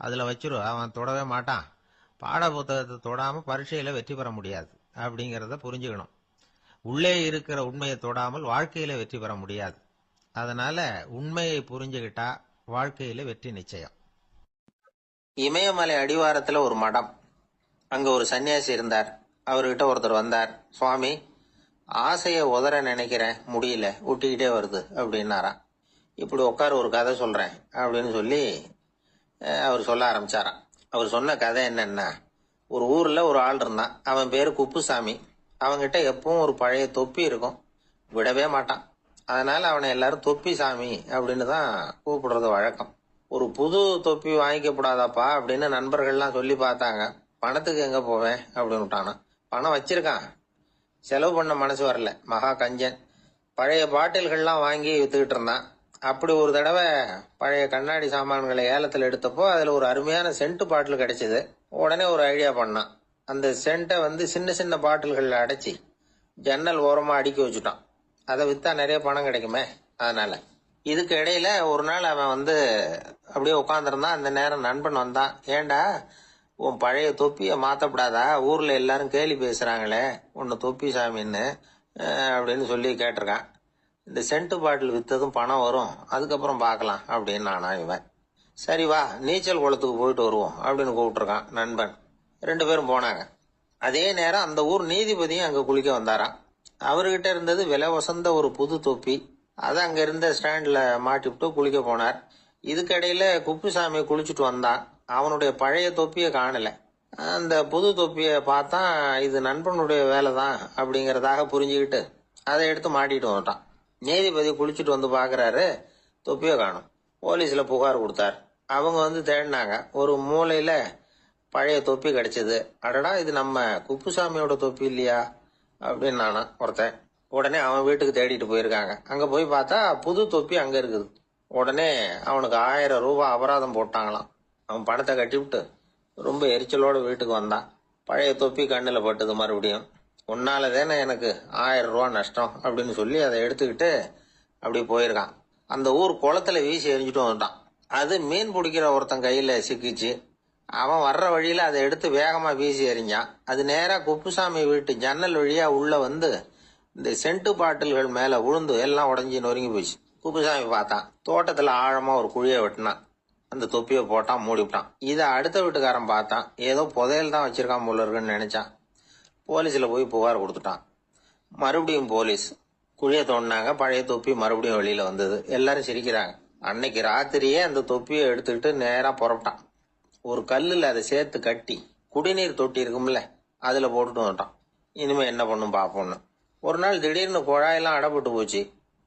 அதுல வச்சிரு, அவன் தொடவே மாட்டான். பாட புத்தகத்தை தொடாம பரீட்சையில வெற்றி பெற முடியாது அப்படிங்கறத புரிஞ்சுக்கணும். உள்ளே இருக்கிற உண்மையை தொடாமல் வாழ்க்கையில வெற்றி பெற முடியாது. அதனால உண்மையை புரிஞ்சுகிட்டா வாழ்க்கையில வெற்றி நிச்சயம். இமயமலை அடிவாரத்துல ஒரு மடம், அங்க ஒரு சன்னியாசி இருந்தார். அவர்கிட்ட ஒருத்தர் வந்தார். சுவாமி, ஆசைய உதற நினைக்கிறேன், முடியல, ஊட்டிக்கிட்டே வருது அப்படின்னாராம். இப்படி உட்கார, ஒரு கதை சொல்றேன் அப்படின்னு சொல்லி அவர் சொல்ல ஆரம்பிச்சாராம். அவர் சொன்ன கதை என்னன்னா, ஒரு ஊர்ல ஒரு ஆள் இருந்தான். அவன் பேரு குப்புசாமி. அவன்கிட்ட எப்பவும் ஒரு பழைய தொப்பி இருக்கும், விடவே மாட்டான். அதனால அவனை எல்லாரும் தொப்பி சாமி அப்படின்னு தான் கூப்பிடுறது வழக்கம். ஒரு புது தொப்பி வாங்கிக்கப்படாதாப்பா அப்படின்னு நண்பர்கள்லாம் சொல்லி பார்த்தாங்க. பணத்துக்கு எங்க போவேன் அப்படின்னு விட்டானா. பணம் வச்சிருக்கான், செலவு பண்ண மனசு வரல, மகா கஞ்சன். பழைய பாட்டில்கள்லாம் வாங்கி வித்துக்கிட்டு இருந்தான். அப்படி ஒரு தடவை பழைய கண்ணாடி சாமான்களை ஏலத்தில் எடுத்தப்போ அதுல ஒரு அருமையான சென்ட் பாட்டில் கிடைச்சது. உடனே ஒரு ஐடியா பண்ணான். அந்த சென்ட்டை சின்ன சின்ன பாட்டில்கள்ல அடைச்சி ஜன்னல் ஓரமா அடுக்கி வச்சுட்டான். அதை வித்தா நிறைய பணம் கிடைக்குமே, அதனால. இதுக்கு இடையில ஒரு நாள் அவன் அப்படியே உட்காந்துருந்தான். அந்த நேரம் நண்பன் வந்தான். ஏண்டா, உன் பழைய தொப்பிய மாத்தப்படாதா, ஊர்ல எல்லாரும் கேலி பேசுறாங்களே உன்னை தொப்பி சாமின்னு அப்படின்னு சொல்லி கேட்டிருக்கான். இந்த சென்ட் பாட்டில் வித்ததும் பணம் வரும், அதுக்கப்புறம் பார்க்கலாம் அப்படின்னு நானா இவன். சரி வா, நீச்சல் குளத்துக்கு போயிட்டு வருவோம் அப்படின்னு கூப்பிட்டுருக்கான் நண்பன். 2 பேரும் போனாங்க. அதே நேரம் அந்த ஊர் நீதிபதியும் அங்க குளிக்க வந்தாராம். அவர்கிட்ட இருந்தது விலை வசந்த ஒரு புது தொப்பி. அதை அங்க இருந்த ஸ்டாண்ட்ல மாட்டிவிட்டு குளிக்க போனார். இதுக்கிடையில குப்புசாமி குளிச்சுட்டு வந்தான். அவனுடைய பழைய தொப்பியை காணல. அந்த புது தொப்பியை பார்த்தா இது நண்பனுடைய வேலை தான் அப்படிங்கறதாக புரிஞ்சுக்கிட்டு அதை எடுத்து மாட்டிட்டு வந்துட்டான். நீதிபதி குளிச்சுட்டு வந்து பாக்குறாரு, தொப்பியை காணும். போலீஸ்ல புகார் கொடுத்தார். அவங்க தேடினாங்க. ஒரு மூலையில பழைய தொப்பி கிடைச்சது. அடடா, இது நம்ம குப்புசாமியோட தொப்பி இல்லையா அப்படின்னு நானா ஒருத்தன். உடனே அவன் வீட்டுக்கு தேடிட்டு போயிருக்காங்க. அங்க போய் பார்த்தா புது தொப்பி அங்க இருக்குது. உடனே அவனுக்கு 1000 ரூபாய் அபராதம் போட்டாங்களாம். அவன் பணத்தை கட்டிவிட்டு ரொம்ப எரிச்சலோட வீட்டுக்கு வந்தான். பழைய தொப்பி கண்ணுல பட்டது. மறுபடியும், உன்னாலதானே எனக்கு 1000 ரூபாய் நஷ்டம் அப்படின்னு சொல்லி அதை எடுத்துக்கிட்டு அப்படி போயிருக்கான். அந்த ஊர் குளத்துல வீசி எரிஞ்சுட்டு வந்துட்டான். அது மீன் பிடிக்கிற ஒருத்தன் கையில சிக்கிச்சு. அவன் வர்ற வழியில அதை எடுத்து வேகமா வீசி எறிஞ்சான். அது நேரா குப்புசாமி வீட்டு ஜன்னல் வழியா உள்ள இந்த சென்ட் பாட்டில்கள் மேல விழுந்து எல்லாம் உடஞ்சி நொறுங்கி போச்சு. குப்புசாமி பார்த்தான். தோட்டத்துல ஆழமா ஒரு குழியை வெட்டினான். அந்த தொப்பியை போட்டான், மூடிவிட்டான். இதை அடுத்த வீட்டுக்காரன் பார்த்தான். ஏதோ புதையல் தான் வச்சிருக்கான் போல இருக்குன்னு நினைச்சான். போலீஸ்ல போய் புகார் கொடுத்துட்டான். மறுபடியும் போலீஸ் குழிய தோண்டினாங்க. பழைய தொப்பி மறுபடியும் வெளியில வந்தது. எல்லாரும் சிரிக்கிறாங்க. அன்னைக்கு ராத்திரியே அந்த தொப்பியை எடுத்துக்கிட்டு நேரா புறப்பட்டான். ஒரு கல்லுல அதை சேர்த்து கட்டி குடிநீர் தொட்டி இருக்கும்ல, அதுல போட்டுட்டு வந்துட்டான். இனிமே என்ன பண்ணும் பாப்போம்னு. ஒரு நாள் திடீர்னு குழாயெல்லாம் அடைப்பட்டு போச்சு.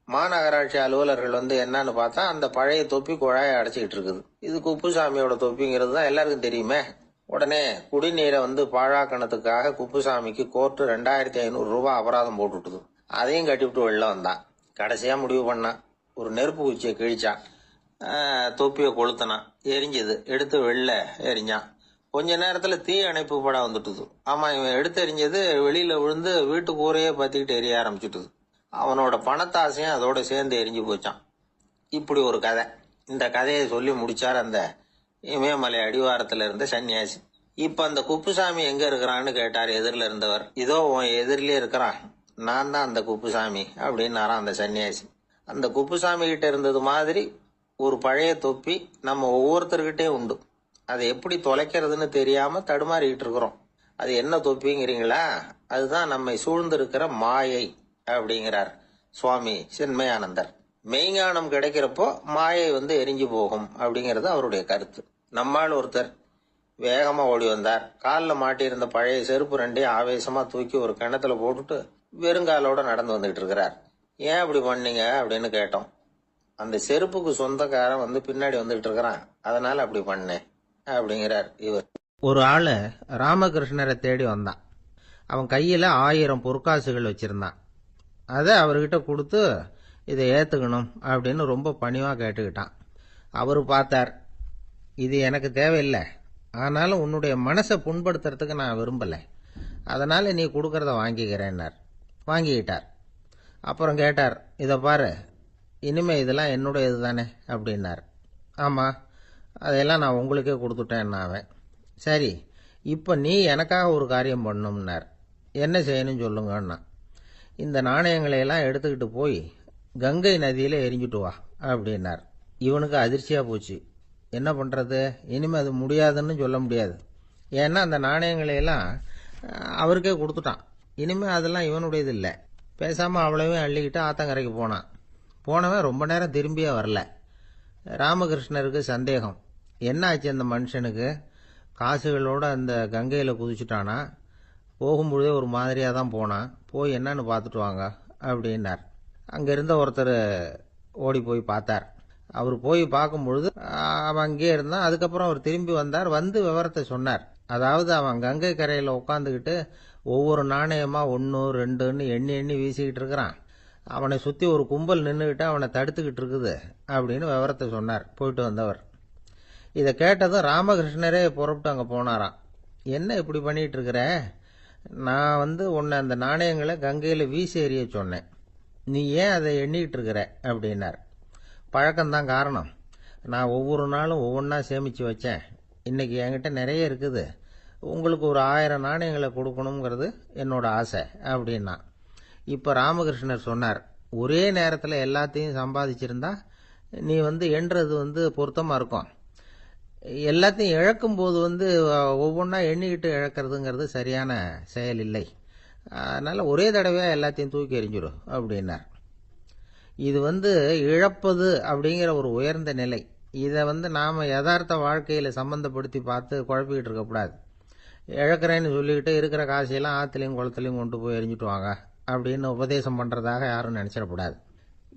மாநகராட்சி அலுவலர்கள் என்னன்னு பார்த்தா அந்த பழைய தொப்பி குழாயை அடைச்சிக்கிட்டு இருக்குது. இது குப்புசாமியோட தொப்பிங்கிறது தான் எல்லாருக்கும் தெரியுமே. உடனே குடிநீரை பாழாக்கணத்துக்காக குப்புசாமிக்கு கோர்ட்டு 2500 ரூபாய் அபராதம் போட்டுட்டுது. அதையும் கட்டிவிட்டு வெளில வந்தான். கடைசியா முடிவு பண்ணான். ஒரு நெருப்பு குச்சியை கிழிச்சான். தொப்பியை கொளுத்தினான். எரிஞ்சது. எடுத்து வெளில எரிஞ்சான். கொஞ்ச நேரத்துல தீ அணைப்பு படம் வந்துட்டுது. ஆமா, இவன் எடுத்து எரிஞ்சது வெளியில விழுந்து வீட்டு கூரையே பத்திக்கிட்டு எரிய ஆரம்பிச்சுட்டுது. அவனோட பணத்தாசையும் அதோட சேர்ந்து எரிஞ்சு போச்சான். இப்படி ஒரு கதை. இந்த கதையை சொல்லி முடிச்சார் அந்த இமயமலை அடிவாரத்துல இருந்த சன்னியாசி. இப்ப அந்த குப்புசாமி எங்க இருக்கிறான்னு கேட்டார் எதிரில இருந்தவர். இதோ உன் எதிரிலே இருக்கிறான், நான் தான் அந்த குப்புசாமி அப்படின்னாராம் அந்த சன்னியாசி. அந்த குப்புசாமி கிட்ட இருந்தது மாதிரி ஒரு பழைய தொப்பி நம்ம ஒவ்வொருத்தர்கிட்டயும் உண்டு. அதை எப்படி தொலைக்கிறதுன்னு தெரியாம தடுமாறிக்கிட்டு இருக்கிறோம். அது என்ன தொப்பிங்கிறீங்களா? அதுதான் நம்மை சூழ்ந்திருக்கிற மாயை அப்படிங்கிறார் சுவாமி சின்மயானந்தர். மெய்ஞானம் கிடைக்கிறப்போ மாயை எரிஞ்சு போகும் அப்படிங்கிறது அவருடைய கருத்து. நம்மால் ஒருத்தர் வேகமா ஓடி வந்தார். காலில் மாட்டியிருந்த பழைய செருப்பு ரெண்டையும் ஆவேசமா தூக்கி ஒரு கிணத்துல போட்டுட்டு வெறுங்காலோட நடந்து வந்துகிட்டு இருக்கிறார். ஏன் அப்படி பண்ணீங்க அப்படின்னு கேட்டோம். அந்த செருப்புக்கு சொந்தக்காரன் வந்து பின்னாடி வந்துகிட்டு இருக்கிறான், அதனால அப்படி பண்ணேன் அப்படிங்கிறார் இவர். ஒரு ஆளு ராமகிருஷ்ணரை தேடி வந்தான். அவன் கையில 1000 பொற்காசுகள் வச்சிருந்தான். அதை அவர்கிட்ட கொடுத்து இதை ஏத்துக்கணும் அப்படின்னு ரொம்ப பணிவா கேட்டுக்கிட்டான். அவரு பார்த்தார், இது எனக்கு தேவையில்லை, ஆனாலும் உன்னுடைய மனசை புண்படுத்துறதுக்கு நான் விரும்பலை, அதனால நீ கொடுக்கறத வாங்கிக்கிறேன்னார். வாங்கிக்கிட்டார். அப்புறம் கேட்டார், இதை பாரு, இனிமே இதெல்லாம் என்னுடையது தானே அப்படின்னார். ஆமாம், அதையெல்லாம் நான் உங்களுக்கே கொடுத்துட்டேன். அவன், சரி, இப்போ நீ எனக்காக ஒரு காரியம் பண்ணணும்னார். என்ன செய்யணும்னு சொல்லுங்கன்னா, இந்த நாணயங்களையெல்லாம் எடுத்துக்கிட்டு போய் கங்கை நதியில் எரிஞ்சுட்டு வா அப்படின்னார். இவனுக்கு அதிர்ச்சியாக போச்சு. என்ன பண்ணுறது, இனிமேல் அது முடியாதுன்னு சொல்ல முடியாது. ஏன்னா அந்த நாணயங்களையெல்லாம் அவருக்கே கொடுத்துட்டான். இனிமேல் அதெல்லாம் இவனுடையது இல்லை. பேசாமல் அவ்வளவையும் அள்ளிக்கிட்டு ஆத்தங்கரைக்கு போனான். போனவன் ரொம்ப நேரம் திரும்பியே வரல. ராமகிருஷ்ணருக்கு சந்தேகம், என்ன ஆச்சு அந்த மனுஷனுக்கு, காசுகளோட அந்த கங்கையில் குதிச்சுட்டானா, போகும்பொழுதே ஒரு மாதிரியாக தான் போனான், போய் என்னன்னு பார்த்துட்டு வாங்க அப்படின்னார். அங்கே இருந்த ஒருத்தர் ஓடி போய் பார்த்தார். அவர் போய் பார்க்கும்பொழுது அவன் அங்கேயே இருந்தான். அதுக்கப்புறம் அவர் திரும்பி வந்தார். வந்து விவரத்தை சொன்னார். அதாவது அவன் கங்கை கரையில் உட்காந்துக்கிட்டு ஒவ்வொரு நாணயமா 1 2ன்னு எண்ணி எண்ணி வீசிக்கிட்டு இருக்கிறான். அவனை சுற்றி ஒரு கும்பல் நின்றுக்கிட்டு அவனை தடுத்துக்கிட்டு இருக்குது அப்படின்னு விவரத்தை சொன்னார் போயிட்டு வந்தவர். இதை கேட்டதும் ராமகிருஷ்ணரே புறப்பட்டு அங்கே போனாராம். என்ன இப்படி பண்ணிட்டு இருக்கிற, நான் வந்து உன்னை அந்த நாணயங்களை கங்கையில் வீசி எறிய சொன்னேன், நீ ஏன் அதை எண்ணிக்கிட்டு இருக்கிற அப்படின்னார். பழக்கம்தான் காரணம், நான் ஒவ்வொரு நாளும் ஒவ்வொன்றா சேமித்து வச்சேன். இன்னைக்கு என்கிட்ட நிறைய இருக்குது, உங்களுக்கு ஒரு 1000 நாணயங்களை கொடுக்கணுங்கிறது என்னோட ஆசை அப்படின்னா. இப்போ ராமகிருஷ்ணர் சொன்னார், ஒரே நேரத்தில் எல்லாத்தையும் சம்பாதிச்சிருந்தா நீ வந்து எண்ணுறது பொருத்தமாக இருக்கும். எல்லாத்தையும் இழக்கும்போது ஒவ்வொன்றா எண்ணிக்கிட்டு இழக்கிறதுங்கிறது சரியான செயல் இல்லை. அதனால் ஒரே தடவையாக எல்லாத்தையும் தூக்கி எறிஞ்சிடும் அப்படின்னார். இது இழப்பது அப்படிங்கிற ஒரு உயர்ந்த நிலை. இதை நாம் யதார்த்த வாழ்க்கையில் சம்பந்தப்படுத்தி பார்த்து குழப்பிக்கிட்டு இருக்கக்கூடாது. இழக்கிறேன்னு சொல்லிக்கிட்டு இருக்கிற காசையெல்லாம் ஆற்றுலையும் குளத்துலையும் கொண்டு போய் எரிஞ்சிட்டு வாங்க அப்படின்னு உபதேசம் பண்ணுறதாக யாரும் நினச்சிடக்கூடாது.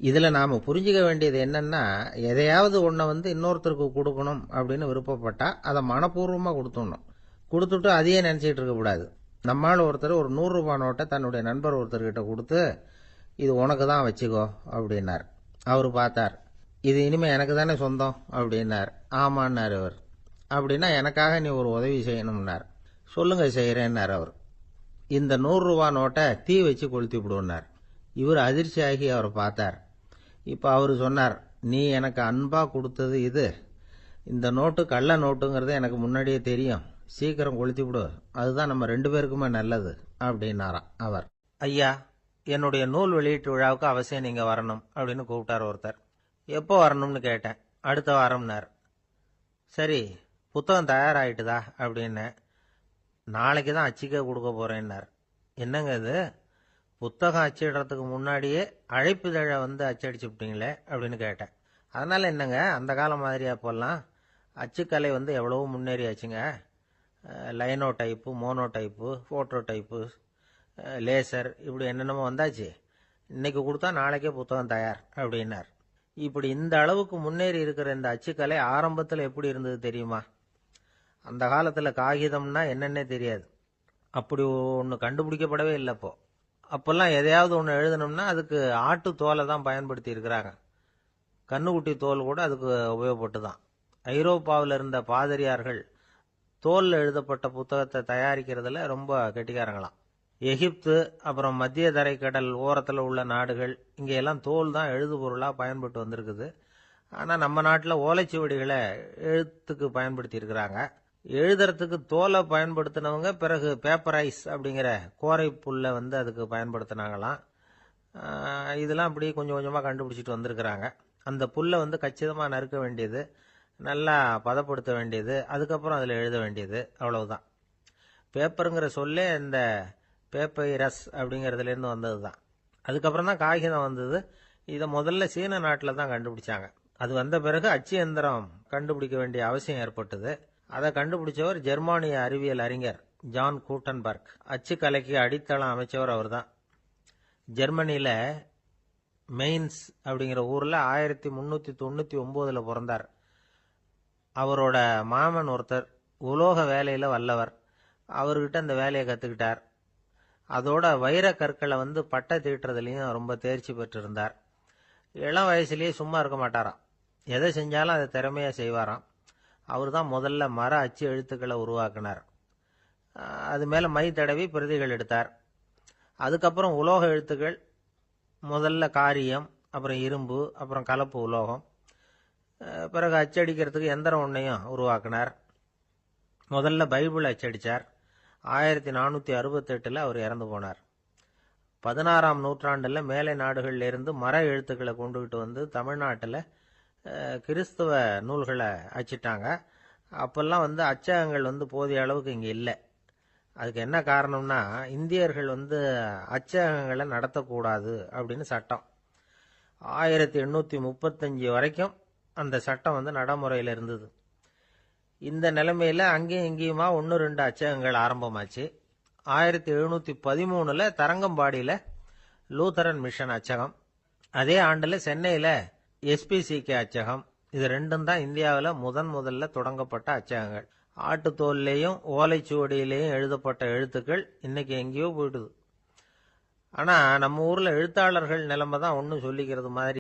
இதில் நாம் புரிஞ்சிக்க வேண்டியது என்னென்னா, எதையாவது ஒன்றை இன்னொருத்தருக்கு கொடுக்கணும் அப்படின்னு விருப்பப்பட்டால் அதை மனப்பூர்வமாக கொடுத்துடணும். கொடுத்துட்டு அதையே நினச்சிக்கிட்டு இருக்கக்கூடாது. நம்மால் ஒருத்தர் ஒரு 100 ரூபாய் நோட்டை தன்னுடைய நண்பர் ஒருத்தர்கிட்ட கொடுத்து, இது உனக்கு தான் வச்சுக்கோ அப்படின்னார். அவர் பார்த்தார், இது இனிமேல் எனக்கு தானே சொந்தம் அப்படின்னார். ஆமான்னார் அவர். அப்படின்னா எனக்காக நீ ஒரு உதவி செய்யணும்னார். சொல்லுங்க செய்கிறேன்னார் அவர். இந்த 100 ரூபாய் நோட்டை தீ வச்சு கொளுத்தி விடுனார். இவர் அதிர்ச்சியாகி அவரை பார்த்தார். இப்போ அவர் சொன்னார், நீ எனக்கு அன்பாக கொடுத்தது இது, இந்த நோட்டு கள்ள நோட்டுங்கிறது எனக்கு முன்னாடியே தெரியும், சீக்கிரம் கொளுத்தி விடு, அதுதான் நம்ம 2 பேருக்குமே நல்லது அப்படின்னாராம் அவர். ஐயா, என்னுடைய நூல் வெளியீட்டு விழாவுக்கு அவசியம் நீங்கள் வரணும் அப்படின்னு கூப்பிட்டார் ஒருத்தர். எப்போ வரணும்னு கேட்டேன். அடுத்த வாரம்னார். சரி, புத்தகம் தயாராகிட்டுதா அப்படின்னு. நாளைக்கு தான் அச்சிக்க கொடுக்க போகிறேன்னார். என்னங்க இது, புத்தகம் அச்சிடுறதுக்கு முன்னாடியே அழைப்புதழை அச்சடிச்சு விட்டீங்களே அப்படின்னு கேட்டேன். அதனால் என்னங்க, அந்த காலம் மாதிரி அப்போல்லாம் அச்சுக்கலை எவ்வளவோ முன்னேறியாச்சுங்க. Linotype, monotype, phototype, laser, இப்படி என்னென்னமோ வந்தாச்சு. இன்னைக்கு கொடுத்தா நாளைக்கே புத்தகம் தயார் அப்படின்னார். இப்படி இந்த அளவுக்கு முன்னேறி இருக்கிற இந்த அச்சுக்கலை ஆரம்பத்தில் எப்படி இருந்தது தெரியுமா? அந்த காலத்தில் காகிதம்னா என்னன்னே தெரியாது. அப்படி ஒன்று கண்டுபிடிக்கப்படவே இல்லை. அப்போல்லாம் எதையாவது ஒன்று எழுதணும்னா அதுக்கு ஆட்டு தோலை தான் பயன்படுத்தி இருக்கிறாங்க. கண்ணுக்குட்டி தோல் கூட அதுக்கு உபயோகப்பட்டு தான். ஐரோப்பாவில் இருந்த பாதிரியார்கள் தோலில் எழுதப்பட்ட புத்தகத்தை தயாரிக்கிறதுல ரொம்ப கெட்டிக்காரங்களாம். எகிப்து, அப்புறம் மத்திய தரைக்கடல் ஓரத்தில் உள்ள நாடுகள், இங்கெல்லாம் தோல் தான் எழுது பொருளாக பயன்பட்டு வந்திருக்குது. ஆனால் நம்ம நாட்டில் ஓலைச்சுவடிகளை எழுத்துக்கு பயன்படுத்தி இருக்கிறாங்க. எழுதுறதுக்கு தோலை பயன்படுத்தினவங்க பிறகு பேப்பரைஸ் அப்படிங்கிற கோரை புல்லை அதுக்கு பயன்படுத்தினாங்களாம். இதெல்லாம் அப்படி கொஞ்சம் கொஞ்சமாக கண்டுபிடிச்சிட்டு வந்திருக்கிறாங்க. அந்த புல்லை கச்சிதமாக நறுக்க வேண்டியது, நல்லா பதப்படுத்த வேண்டியது, அதுக்கப்புறம் அதில் எழுத வேண்டியது, அவ்வளவுதான். பேப்பருங்கிற சொல்லே இந்த பேப்பைரஸ் அப்படிங்கிறதுலேருந்து வந்தது தான். அதுக்கப்புறம் தான் காகிதம் வந்தது. இதை முதல்ல சீன நாட்டில் தான் கண்டுபிடிச்சாங்க. அது வந்த பிறகு அச்சு எந்திரம் கண்டுபிடிக்க வேண்டிய அவசியம் ஏற்பட்டது. அதை கண்டுபிடிச்சவர் ஜெர்மானிய அறிவியல் அறிஞர் ஜான் கூட்டன்பர்க். அச்சு கலைக்கு அடித்தளம் அமைச்சவர் அவர்தான். ஜெர்மனியில மெயின்ஸ் அப்படிங்கிற ஊர்ல 1399 பிறந்தார். அவரோட மாமன் ஒருத்தர் உலோக வேலையில வல்லவர். அவர்கிட்ட அந்த வேலையை கத்துக்கிட்டார். அதோட வைர கற்களை பட்டை தீட்டுறதுலயும் ரொம்ப தேர்ச்சி பெற்றிருந்தார். இளம் வயசுலயே சும்மா இருக்க மாட்டாராம். எதை செஞ்சாலும் அதை திறமையா செய்வாராம். அவர் தான் முதல்ல மர அச்சு எழுத்துக்களை உருவாக்கினார். அது மேல மை தடவி பிரதிகள் எடுத்தார். அதுக்கப்புறம் உலோக எழுத்துக்கள், முதல்ல காரியம், அப்புறம் இரும்பு, அப்புறம் கலப்பு உலோகம். பிறகு அச்சடிக்கிறதுக்கு எந்திரம் ஒன்றையும் உருவாக்கினார். முதல்ல பைபிள் அச்சடிச்சார். 1468 அவர் இறந்து போனார். 16ஆம் நூற்றாண்டுல மேலை நாடுகள்ல இருந்து மர எழுத்துக்களை கொண்டுகிட்டு தமிழ்நாட்டில் கிறிஸ்துவ நூல்களை அச்சிட்டாங்க. அப்பெல்லாம் அச்சகங்கள் போதிய அளவுக்கு இங்க இல்லை. அதுக்கு என்ன காரணம்னா, இந்தியர்கள் அச்சகங்களை நடத்தக்கூடாது அப்படின்னு சட்டம். 1835 வரைக்கும் அந்த சட்டம் நடைமுறையில் இருந்தது. இந்த நிலைமையில அங்கேயும் இங்கேயுமா 1-2 அச்சகங்கள் ஆரம்பமாச்சு. 1713 தரங்கம்பாடியில லூத்தரன் மிஷன் அச்சகம், அதே ஆண்டுல சென்னையில SPCK அச்சகம். இது ரெண்டும் தான் இந்தியாவில் முதல்ல தொடங்கப்பட்ட அச்சகங்கள். ஆட்டுத்தோல்லையும் ஓலைச்சுவடியிலையும் எழுதப்பட்ட எழுத்துக்கள் இன்னைக்கு எங்கேயோ போயிடுது. ஆனா நம்ம ஊர்ல எழுத்தாளர்கள் நிலைமை தான் ஒன்னும் சொல்லிக்கிறது மாதிரி